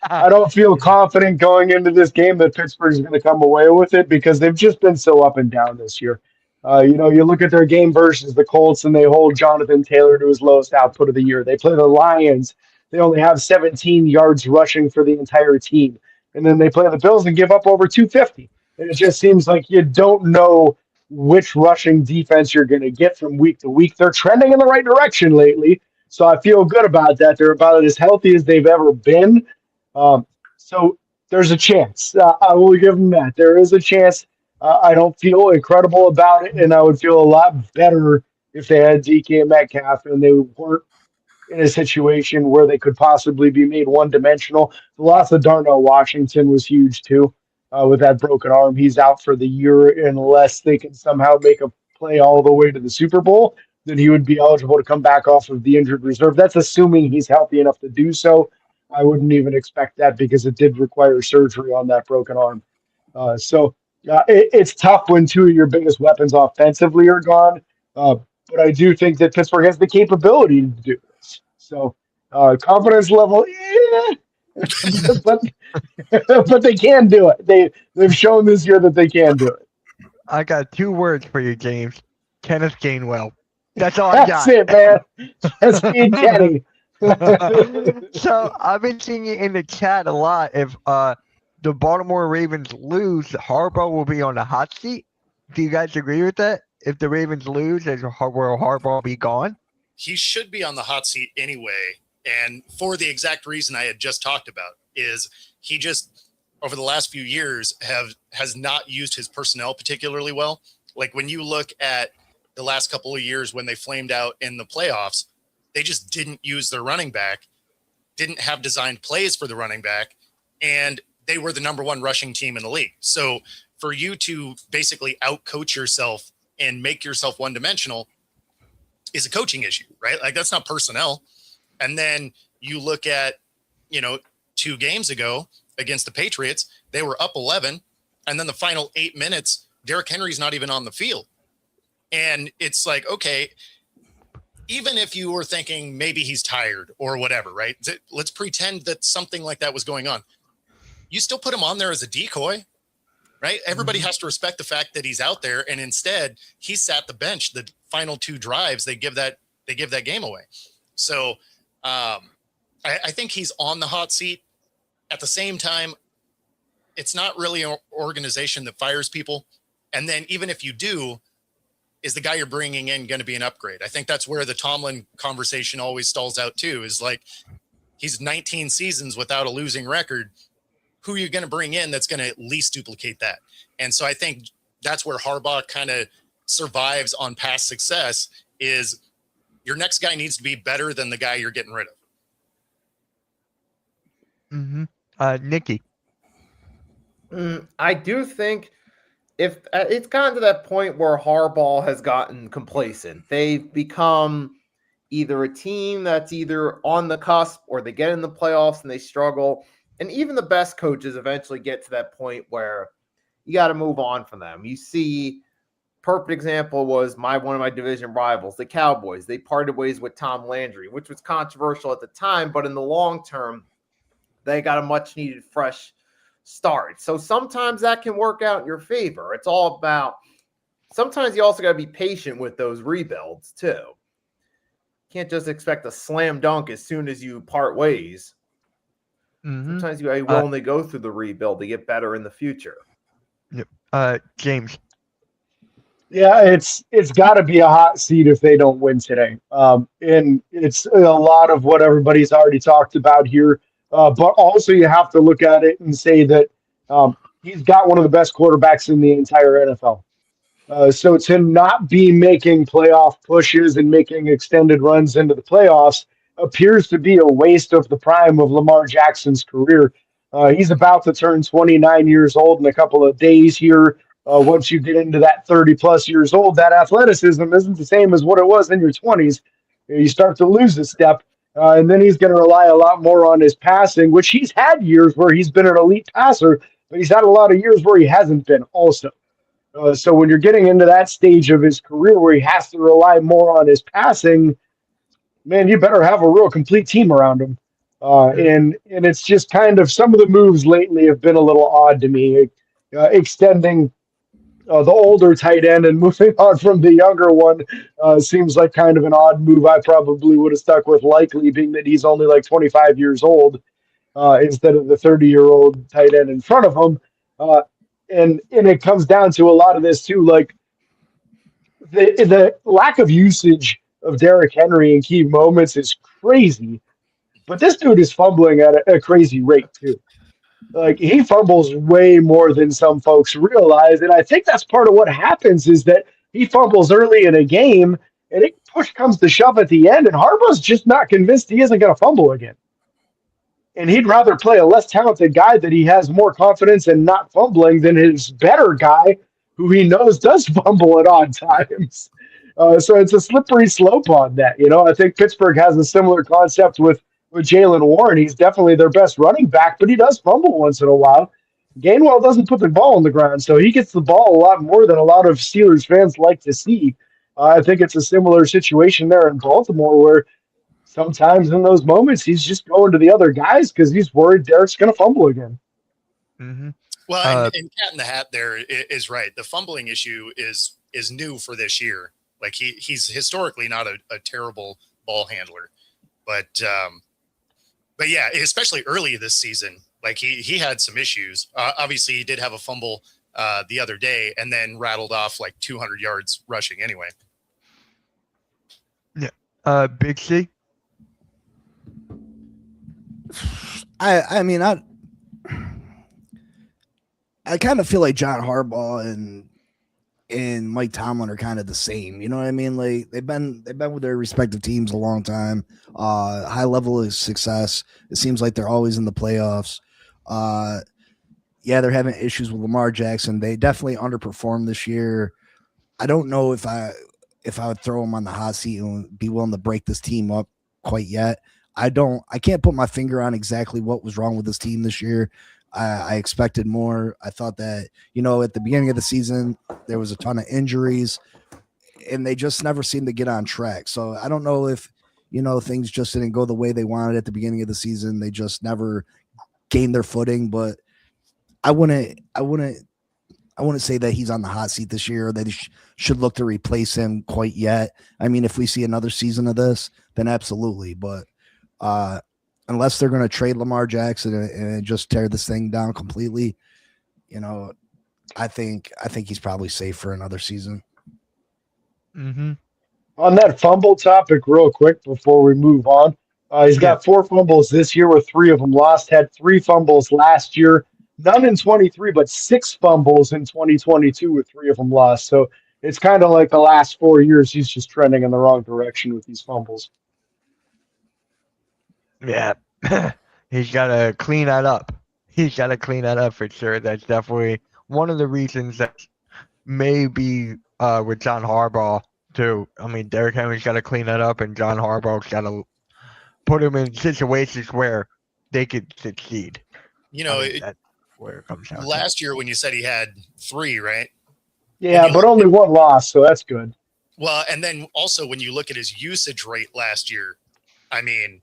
I don't feel confident going into this game that Pittsburgh's going to come away with it because they've just been so up and down this year. You know, you look at their game versus the Colts and they hold Jonathan Taylor to his lowest output of the year. They play the Lions. They only have 17 yards rushing for the entire team. And then they play the Bills and give up over 250. And it just seems like you don't know which rushing defense you're going to get from week to week. They're trending in the right direction lately, so I feel good about that. They're about as healthy as they've ever been. So there's a chance. I will give them that. There is a chance. I don't feel incredible about it, and I would feel a lot better if they had DK Metcalf and they weren't in a situation where they could possibly be made one-dimensional. The loss of Darnell Washington was huge, too, with that broken arm. He's out for the year unless they can somehow make a play all the way to the Super Bowl. Then he would be eligible to come back off of the injured reserve. That's assuming he's healthy enough to do so. I wouldn't even expect that because it did require surgery on that broken arm. It's tough when two of your biggest weapons offensively are gone. But I do think that Pittsburgh has the capability to do this. So confidence level, but they can do it. They've shown this year that they can do it. I got 2 words for you, James. Kenneth Gainwell. That's all I got. That's it, man. That's me and Kenny. So I've been seeing it in the chat a lot. If the Baltimore Ravens lose, Harbaugh will be on the hot seat. Do you guys agree with that? If the Ravens lose, will Harbaugh be gone? He should be on the hot seat anyway. And for the exact reason I had just talked about, is he just, over the last few years, has not used his personnel particularly well. Like when you look at the last couple of years when they flamed out in the playoffs, they just didn't use their running back, didn't have designed plays for the running back, and they were the number 1 rushing team in the league. So for you to basically outcoach yourself and make yourself one-dimensional is a coaching issue, right? Like that's not personnel. And then you look at, 2 games ago against the Patriots, they were up 11, and then the final 8 minutes, Derrick Henry's not even on the field. And it's like, okay, even if you were thinking maybe he's tired or whatever, right? Let's pretend that something like that was going on. You still put him on there as a decoy, right? Everybody has to respect the fact that he's out there, and instead he sat the bench. The final 2 drives, they give that game away. So I think he's on the hot seat. At the same time, it's not really an organization that fires people. And then even if you do, is the guy you're bringing in going to be an upgrade? I think that's where the Tomlin conversation always stalls out too, is like he's 19 seasons without a losing record. who are you going to bring in that's going to at least duplicate that? And so I think that's where Harbaugh kind of survives on past success is your next guy needs to be better than the guy you're getting rid of. Nikki. I do think if it's gotten to that point where Harbaugh has gotten complacent, they've become either a team that's either on the cusp or they get in the playoffs and they struggle. And even the best coaches eventually get to that point where you got to move on from them. You see, perfect example was one of my division rivals, the Cowboys. They parted ways with Tom Landry, which was controversial at the time, but in the long term, they got a much needed fresh start. So sometimes that can work out in your favor. It's all about, sometimes you also got to be patient with those rebuilds too. Can't just expect a slam dunk as soon as you part ways. Sometimes you will only go through the rebuild to get better in the future. Yep. James. Yeah, it's got to be a hot seat if they don't win today. And it's a lot of what everybody's already talked about here. But also you have to look at it and say that he's got one of the best quarterbacks in the entire NFL. So to not be making playoff pushes and making extended runs into the playoffs appears to be a waste of the prime of Lamar Jackson's career. He's about to turn 29 years old in a couple of days here. Once you get into that 30-plus years old, that athleticism isn't the same as what it was in your 20s. You start to lose a step, and then he's going to rely a lot more on his passing, which he's had years where he's been an elite passer, but he's had a lot of years where he hasn't been also. So when you're getting into that stage of his career where he has to rely more on his passing, man, you better have a real complete team around him. And it's just kind of some of the moves lately have been a little odd to me. Extending the older tight end and moving on from the younger one seems like kind of an odd move. I probably would have stuck with Likely, being that he's only like 25 years old instead of the 30-year-old tight end in front of him. And it comes down to a lot of this too, like the lack of usage of Derrick Henry in key moments is crazy, but this dude is fumbling at a crazy rate too. Like he fumbles way more than some folks realize, and I think that's part of what happens is that he fumbles early in a game, and it push comes to shove at the end, and Harbaugh's just not convinced he isn't going to fumble again. And he'd rather play a less talented guy that he has more confidence in not fumbling than his better guy who he knows does fumble at odd times. So it's a slippery slope on that. You know, I think Pittsburgh has a similar concept with Jaylen Warren. He's definitely their best running back, but he does fumble once in a while. Gainwell doesn't put the ball on the ground, so he gets the ball a lot more than a lot of Steelers fans like to see. I think it's a similar situation there in Baltimore where sometimes in those moments, he's just going to the other guys because he's worried Derek's going to fumble again. Well, and Cat in the Hat there is right. The fumbling issue is new for this year. Like he's historically not a terrible ball handler, but yeah, especially early this season, like he had some issues. Obviously, he did have a fumble the other day, and then rattled off like 200 yards rushing anyway. Yeah, Big C. I mean, I kind of feel like John Harbaugh and Mike Tomlin are kind of the same. You know what I mean? Like they've been with their respective teams a long time. High level of success. It seems like they're always in the playoffs. Yeah, they're having issues with Lamar Jackson. They definitely underperformed this year. I don't know if I would throw them on the hot seat and be willing to break this team up quite yet. I can't put my finger on exactly what was wrong with this team this year. I expected more. I thought that, at the beginning of the season, there was a ton of injuries and they just never seemed to get on track. So I don't know if, things just didn't go the way they wanted at the beginning of the season. They just never gained their footing, but I wouldn't say that he's on the hot seat this year or that he should look to replace him quite yet. I mean, if we see another season of this, then absolutely. But unless they're going to trade Lamar Jackson and just tear this thing down completely, I think he's probably safe for another season. On that fumble topic, real quick before we move on, he's got 4 fumbles this year with 3 of them lost. Had 3 fumbles last year. none in 23, but 6 fumbles in 2022 with 3 of them lost. So it's kind of like the last 4 years he's just trending in the wrong direction with these fumbles. Yeah. He's got to clean that up. He's got to clean that up for sure. That's definitely one of the reasons that maybe with John Harbaugh too. I mean, Derrick Henry's got to clean that up, and John Harbaugh's got to put him in situations where they could succeed. You know, that's where it comes down. Last year when you said he had 3, right? Yeah, but only 1 loss, so that's good. Well, and then also when you look at his usage rate last year, I mean,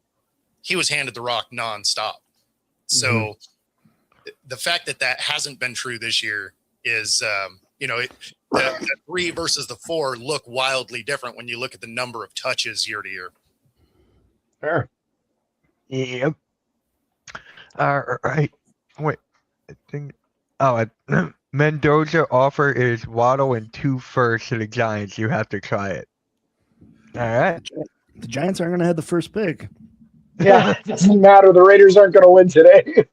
he was handed the rock nonstop. So the fact that hasn't been true this year is, the 3 versus the 4 look wildly different when you look at the number of touches year to year. Fair. Yep. All right. Wait. I think. Mendoza offer is Waddle and 2 firsts to the Giants. You have to try it. All right. The Giants aren't going to have the first pick. Yeah, it doesn't matter. The Raiders aren't going to win today.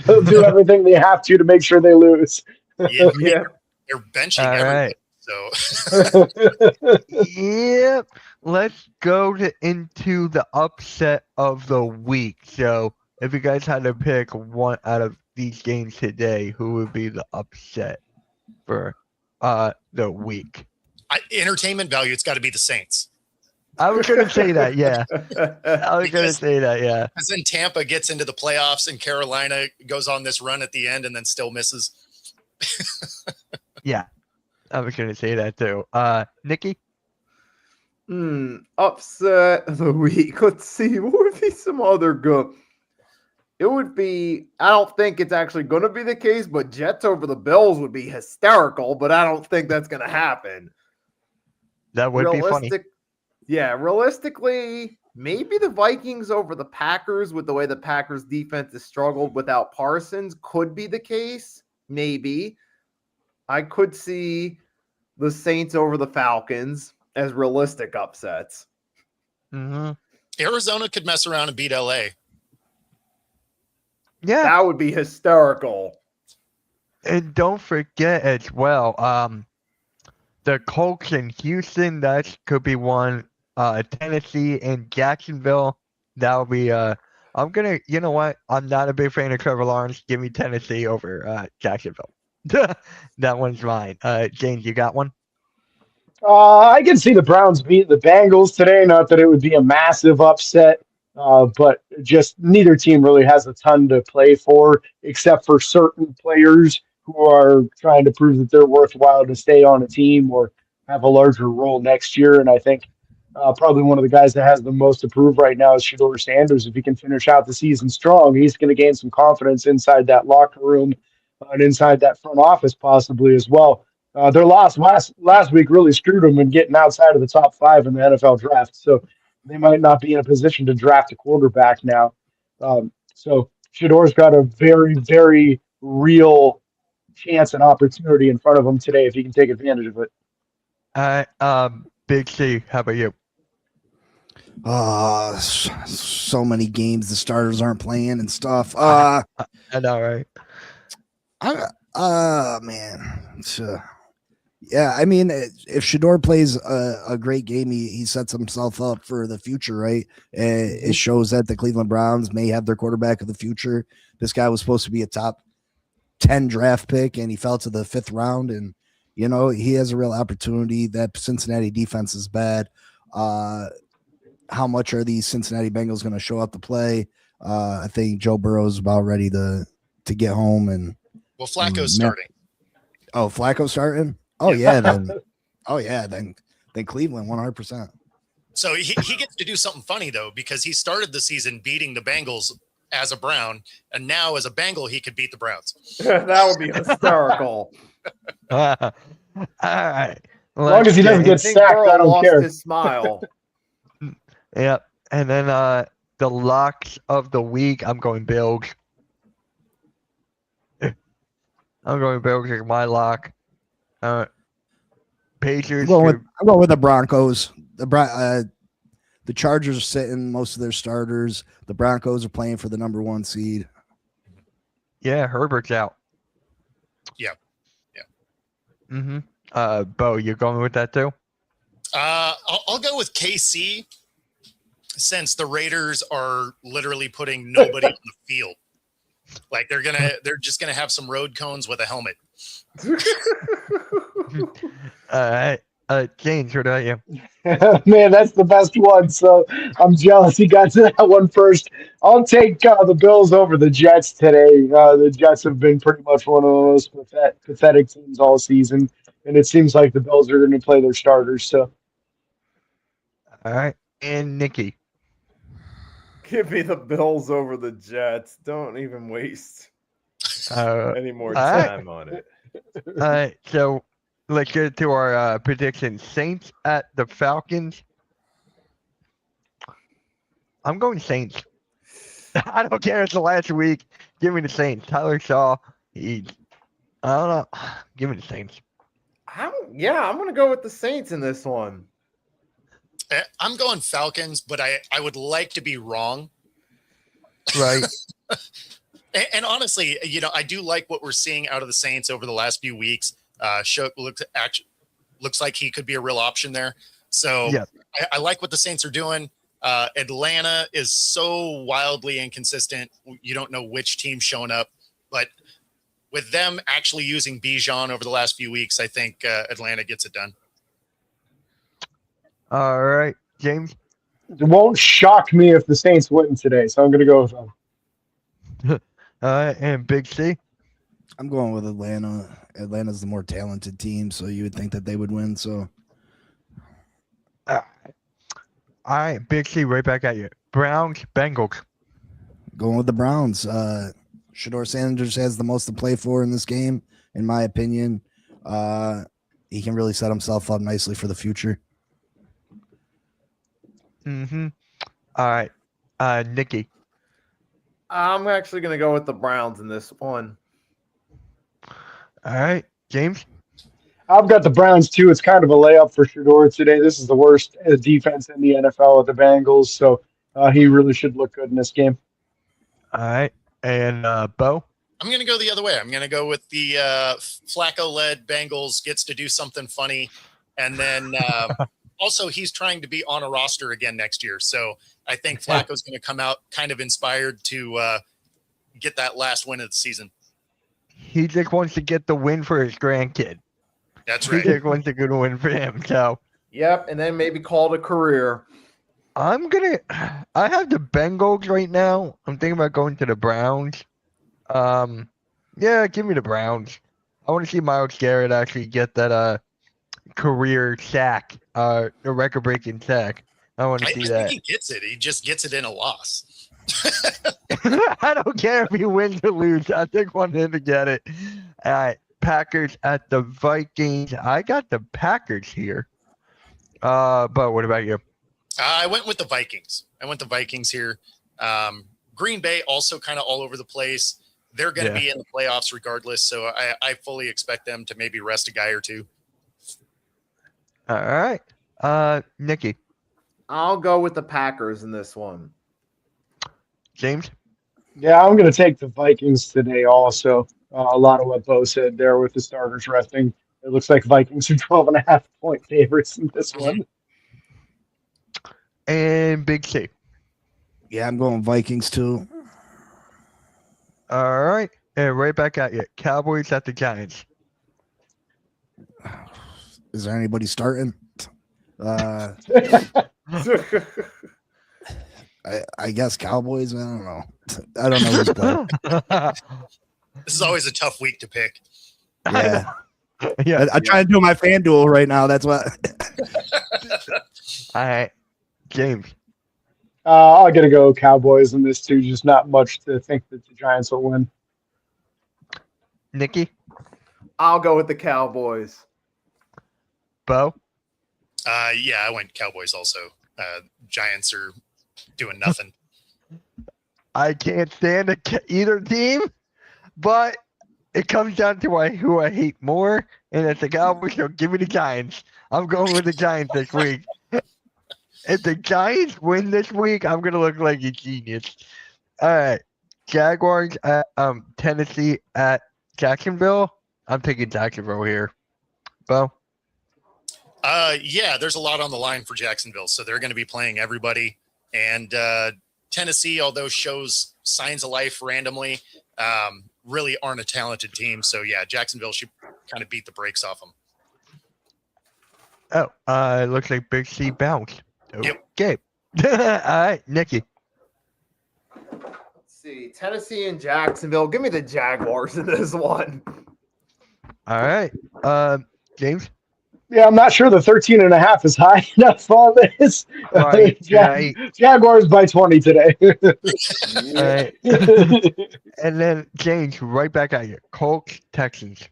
They'll do everything they have to make sure they lose. Yeah. Yeah. They're benching All everybody. right. So Yep. Let's go into the upset of the week. So, if you guys had to pick one out of these games today, who would be the upset for the week? entertainment value, it's got to be the Saints. I was going to say that, yeah. I was going to say that, yeah. Because then Tampa gets into the playoffs and Carolina goes on this run at the end and then still misses. Yeah, I was going to say that too. Nikki? Upset of the week. Let's see. What would be some other good? It would be, I don't think it's actually going to be the case, but Jets over the Bills would be hysterical, but I don't think that's going to happen. That would be funny. Yeah, realistically, maybe the Vikings over the Packers with the way the Packers defense has struggled without Parsons could be the case. Maybe. I could see the Saints over the Falcons as realistic upsets. Mm-hmm. Arizona could mess around and beat LA. Yeah. That would be hysterical. And don't forget as well, the Colts in Houston, that could be one. Tennessee and Jacksonville, that would be I'm gonna, you know what? I'm not a big fan of Trevor Lawrence. Give me Tennessee over Jacksonville. That one's mine. James, you got one? I can see the Browns beat the Bengals today. Not that it would be a massive upset, but just neither team really has a ton to play for, except for certain players who are trying to prove that they're worthwhile to stay on a team or have a larger role next year. And I think probably one of the guys that has the most to prove right now is Shedeur Sanders. If he can finish out the season strong, he's going to gain some confidence inside that locker room and inside that front office possibly as well. Their loss last week really screwed them in getting outside of the top 5 in the NFL draft. So they might not be in a position to draft a quarterback now. So Shedeur's got a very, very real chance and opportunity in front of him today if he can take advantage of it. Big C, how about you? So many games the starters aren't playing and stuff. I know, right? Man. Yeah, I mean, if Shedeur plays a great game, he sets himself up for the future, right? It shows that the Cleveland Browns may have their quarterback of the future. This guy was supposed to be a top 10 draft pick, and he fell to the 5th round, and you know, he has a real opportunity. That Cincinnati defense is bad. How much are these Cincinnati Bengals going to show up to play? I think Joe Burrow is about ready to get home. And well, Flacco's starting. Oh, Flacco's starting? Oh, yeah. Then Cleveland 100%. So he gets to do something funny, though, because he started the season beating the Bengals as a Brown, and now as a Bengal, he could beat the Browns. That would be hysterical. All right. As long as he doesn't get sacked, I don't care. His smile. Yep. And then the locks of the week, I'm going Bills. I'm going Bills as my lock. Pacers. I'm going with the Broncos. The Chargers are sitting most of their starters. The Broncos are playing for the number 1 seed. Yeah, Herbert's out. Yeah. Mm-hmm. Bo, you're going with that too? I'll go with KC since the Raiders are literally putting nobody on the field. Like they're just gonna have some road cones with a helmet. All right. James, what about you? Man, that's the best one. So I'm jealous he got to that one first. I'll take the Bills over the Jets today. The Jets have been pretty much one of those pathetic teams all season, and it seems like the Bills are going to play their starters. So All right. And Nikki. Give me the Bills over the Jets. Don't even waste any more time on it. All right. So let's get to our predictions. Saints at the Falcons. I'm going Saints. I don't care. It's the last week. Give me the Saints. Tyler Shaw. I don't know. Give me the Saints. I'm going to go with the Saints in this one. I'm going Falcons, but I would like to be wrong. Right. And honestly, I do like what we're seeing out of the Saints over the last few weeks. Shook looks like he could be a real option there. So yeah. I like what the Saints are doing. Atlanta is so wildly inconsistent. You don't know which team's showing up, but with them actually using Bijan over the last few weeks, I think Atlanta gets it done. All right, James. it won't shock me if the Saints win today. So I'm going to go with them. And Big C. I'm going with Atlanta. Atlanta's the more talented team, so you would think that they would win. So, All right, Big C, right back at you. Browns, Bengals. going with the Browns. Shador Sanders has the most to play for in this game, in my opinion. He can really set himself up nicely for the future. Mm-hmm. All right, Nikki. I'm actually going to go with the Browns in this one. All right, James. I've got the Browns too. It's kind of a layup for Shador today. This is the worst defense in the NFL with the Bengals, so he really should look good in this game. All right, and Bo. I'm going to go the other way. I'm going to go with the Flacco-led Bengals gets to do something funny, and then also he's trying to be on a roster again next year. So I think Flacco's going to come out kind of inspired to get that last win of the season. He just wants to get the win for his grandkid. That's right. He just wants a good win for him. So. Yep, and then maybe call it a career. I have the Bengals right now. I'm thinking about going to the Browns. Yeah, give me the Browns. I want to see Myles Garrett actually get that career sack, a record-breaking sack. I want to see that. I think he gets it. He just gets it in a loss. I don't care if he wins or loses. I just want him to get it. All right, Packers at the Vikings. I got the Packers here. But what about you? I went with the Vikings. Here. Green Bay also kind of all over the place. They're going to be in the playoffs regardless, so I fully expect them to maybe rest a guy or two. All right. Nikki. I'll go with the Packers in this one. James? Yeah, I'm going to take the Vikings today also. A lot of what Bo said there with the starters resting. It looks like Vikings are 12.5-point favorites in this one. And Big C. Yeah, I'm going Vikings too. All right. And right back at you. Cowboys at the Giants. Is there anybody starting? I guess Cowboys. I don't know. I don't know who's playing. This is always a tough week to pick. Yeah. Yeah. I try to do my FanDuel right now. That's what. All right. James. I'm going to go Cowboys in this too. Just not much to think that the Giants will win. Nikki. I'll go with the Cowboys. Bo. Yeah, I went Cowboys also. Giants are doing nothing. I can't stand either team, but it comes down to who I hate more, and it's the Cowboys. So give me the Giants. I'm going with the Giants this week. If the Giants win this week, I'm gonna look like a genius. All right, Jaguars at Tennessee at Jacksonville. I'm taking Jacksonville here. Bo? Yeah, there's a lot on the line for Jacksonville, so they're going to be playing everybody. And Tennessee, although shows signs of life randomly, really aren't a talented team. So yeah, Jacksonville should kind of beat the brakes off them. Oh, it looks like Big C bounced. Yep. Okay. All right, Nikki. Let's see. Tennessee and Jacksonville. Give me the Jaguars in this one. All right. James? Yeah, I'm not sure the 13.5 is high enough on this. Right, right. Jaguars by 20 today. All right. And then James, right back at you. Colts, Texans.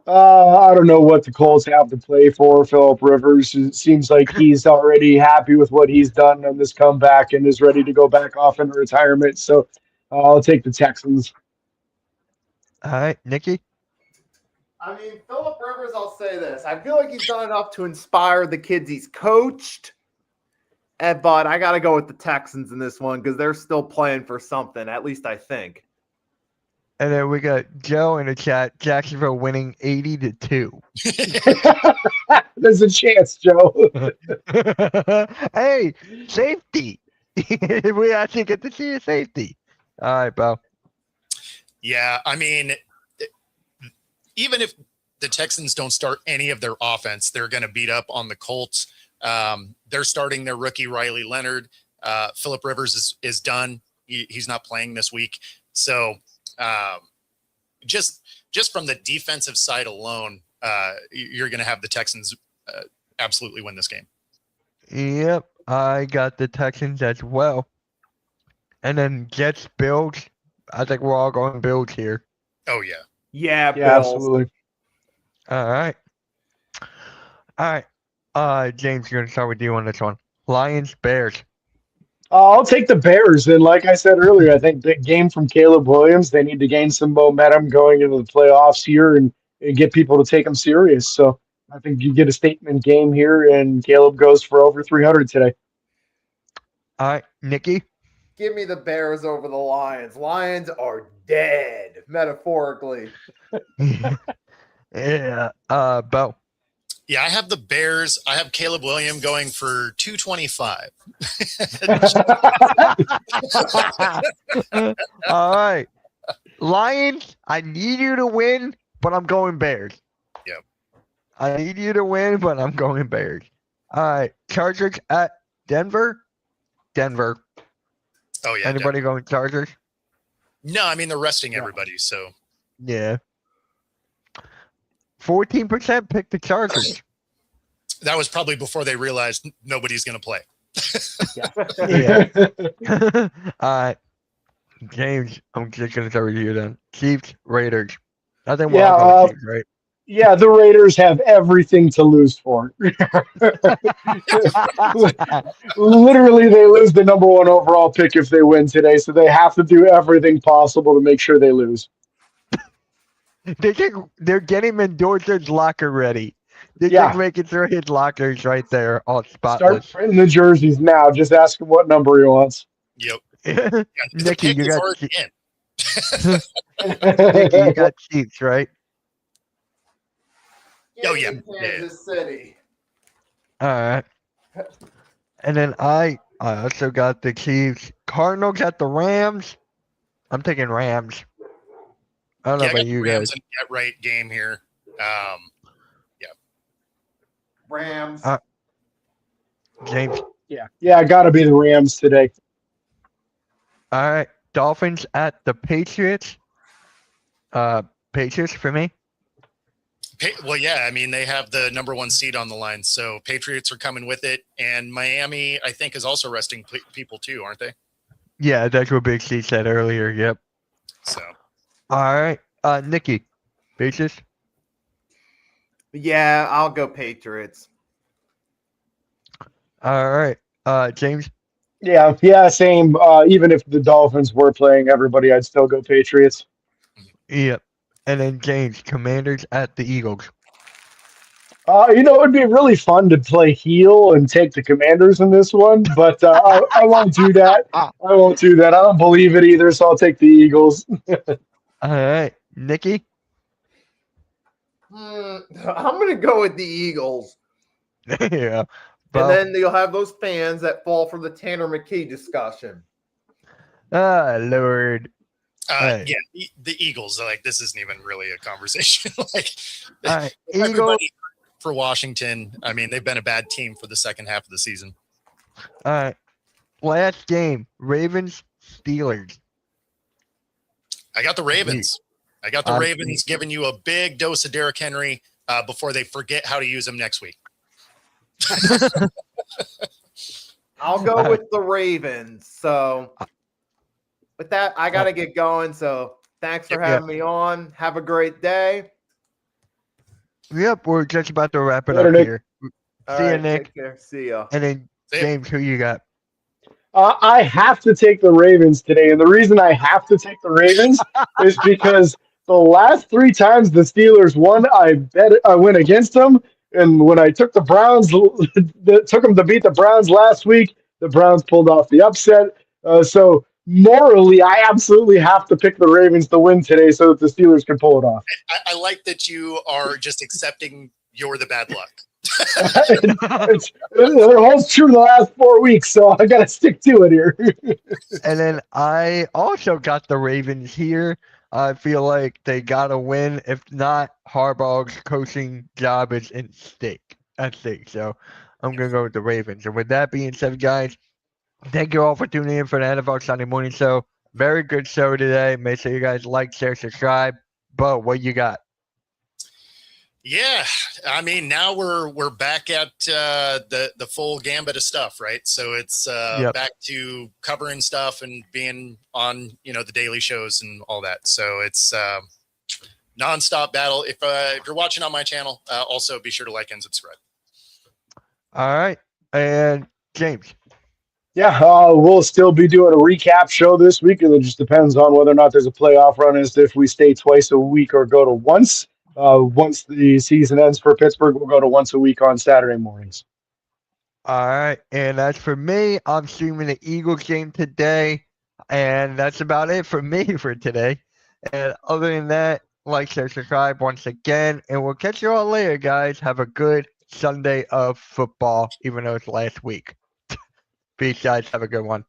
I don't know what the Colts have to play for. Philip Rivers, it seems like he's already happy with what he's done on this comeback and is ready to go back off into retirement. So I'll take the Texans. All right, Nikki? I mean, Philip Rivers, I'll say this. I feel like he's done enough to inspire the kids he's coached. But I got to go with the Texans in this one because they're still playing for something, at least I think. And then we got Joe in the chat. Jacksonville winning 80-2. There's a chance, Joe. Hey, safety. We actually get to see a safety. All right, Bo. Yeah, I mean, even if the Texans don't start any of their offense, they're going to beat up on the Colts. They're starting their rookie Riley Leonard. Philip Rivers is done. He's not playing this week. So just from the defensive side alone, you're going to have the Texans absolutely win this game. Yep, I got the Texans as well. And then Jets, Bills. I think we're all going Bills here. Oh, yeah. Yeah, Yeah, Bills. absolutely. All right. James, you're going to start with you on this one. Lions, Bears. I'll take the Bears. And like I said earlier, I think the game from Caleb Williams, they need to gain some momentum going into the playoffs here and get people to take them serious. So I think you get a statement game here, and Caleb goes for over 300 today. All right, Nikki. Give me the Bears over the Lions. Lions are dead, metaphorically. Yeah. Bo. Yeah, I have the Bears. I have Caleb Williams going for 225. All right. Lions, I need you to win, but I'm going Bears. Yep. I need you to win, but I'm going Bears. All right. Chargers at Denver. Denver. Oh, yeah. Anybody going Chargers? No, I mean, they're resting everybody, so. Yeah. 14% picked the Chargers. That was probably before they realized nobody's going to play. Yeah. All right. James, I'm just going to start with you then. Chiefs, Raiders. I think we're all going Chiefs, right? Yeah, the Raiders have everything to lose for. Literally, they lose the number 1 overall pick if they win today, so they have to do everything possible to make sure they lose. They're getting Mendoza's locker ready. They're just making sure his locker's right there, all spotless. Start printing the jerseys now. Just ask him what number he wants. Yep. Yeah, Nikki, you got Nikki, you got Chiefs, right? Oh, yeah. Kansas City. All right. And then I also got the Chiefs. Cardinals at the Rams. I'm taking Rams. I don't know about you guys. Get right game here. Rams. James. Yeah, got to be the Rams today. All right. Dolphins at the Patriots. Patriots for me. Well, yeah, I mean, they have the number 1 seed on the line, so Patriots are coming with it. And Miami, I think, is also resting people too, aren't they? Yeah, that's what Big C said earlier. Yep. So. All right. Nikki. Patriots. Yeah, I'll go Patriots. All right. James. Yeah, same. Even if the Dolphins were playing everybody, I'd still go Patriots. Yep. And then James, Commanders at the Eagles. It would be really fun to play heel and take the Commanders in this one, but I won't do that. I don't believe it either, so I'll take the Eagles. All right. Nikki? I'm going to go with the Eagles. Yeah. And then you'll have those fans that fall for the Tanner McKee discussion. Lord. Yeah, the Eagles. Like, this isn't even really a conversation. Like, Eagles everybody for Washington. I mean, they've been a bad team for the second half of the season. All right. Last game, Ravens Steelers. I got the Ravens. I got the Ravens giving you a big dose of Derrick Henry before they forget how to use him next week. I'll go with the Ravens. So with that, I got to get going. So thanks for having me on. Have a great day. Yep, we're just about to wrap it up here. See you, Nick. Take care. See ya. And then James, who you got? I have to take the Ravens today, and the reason I have to take the Ravens is because the last 3 times the Steelers won, I went against them. And when I took the Browns, took them to beat the Browns last week, the Browns pulled off the upset. So morally, I absolutely have to pick the Ravens to win today so that the Steelers can pull it off. I like that you are just accepting you're the bad luck. It holds true the last 4 weeks, so I got to stick to it here. And then I also got the Ravens here. I feel like they got to win. If not, Harbaugh's coaching job is at stake. So I'm going to go with the Ravens. And with that being said, guys, thank you all for tuning in for the NFL Sunday Morning Show. Very good show today. Make sure you guys like, share, subscribe. Bo, what you got? Yeah, I mean, now we're back at the full gambit of stuff, right? So it's back to covering stuff and being on, the daily shows and all that. So it's nonstop battle. If you're watching on my channel, also be sure to like and subscribe. All right, and James. Yeah, we'll still be doing a recap show this week, and it just depends on whether or not there's a playoff run, as if we stay twice a week or go to once. Once the season ends for Pittsburgh, we'll go to once a week on Saturday mornings. All right. And as for me, I'm streaming the Eagles game today. And that's about it for me for today. And other than that, like, share, subscribe once again. And we'll catch you all later, guys. Have a good Sunday of football, even though it's last week. Peace, guys. Have a good one.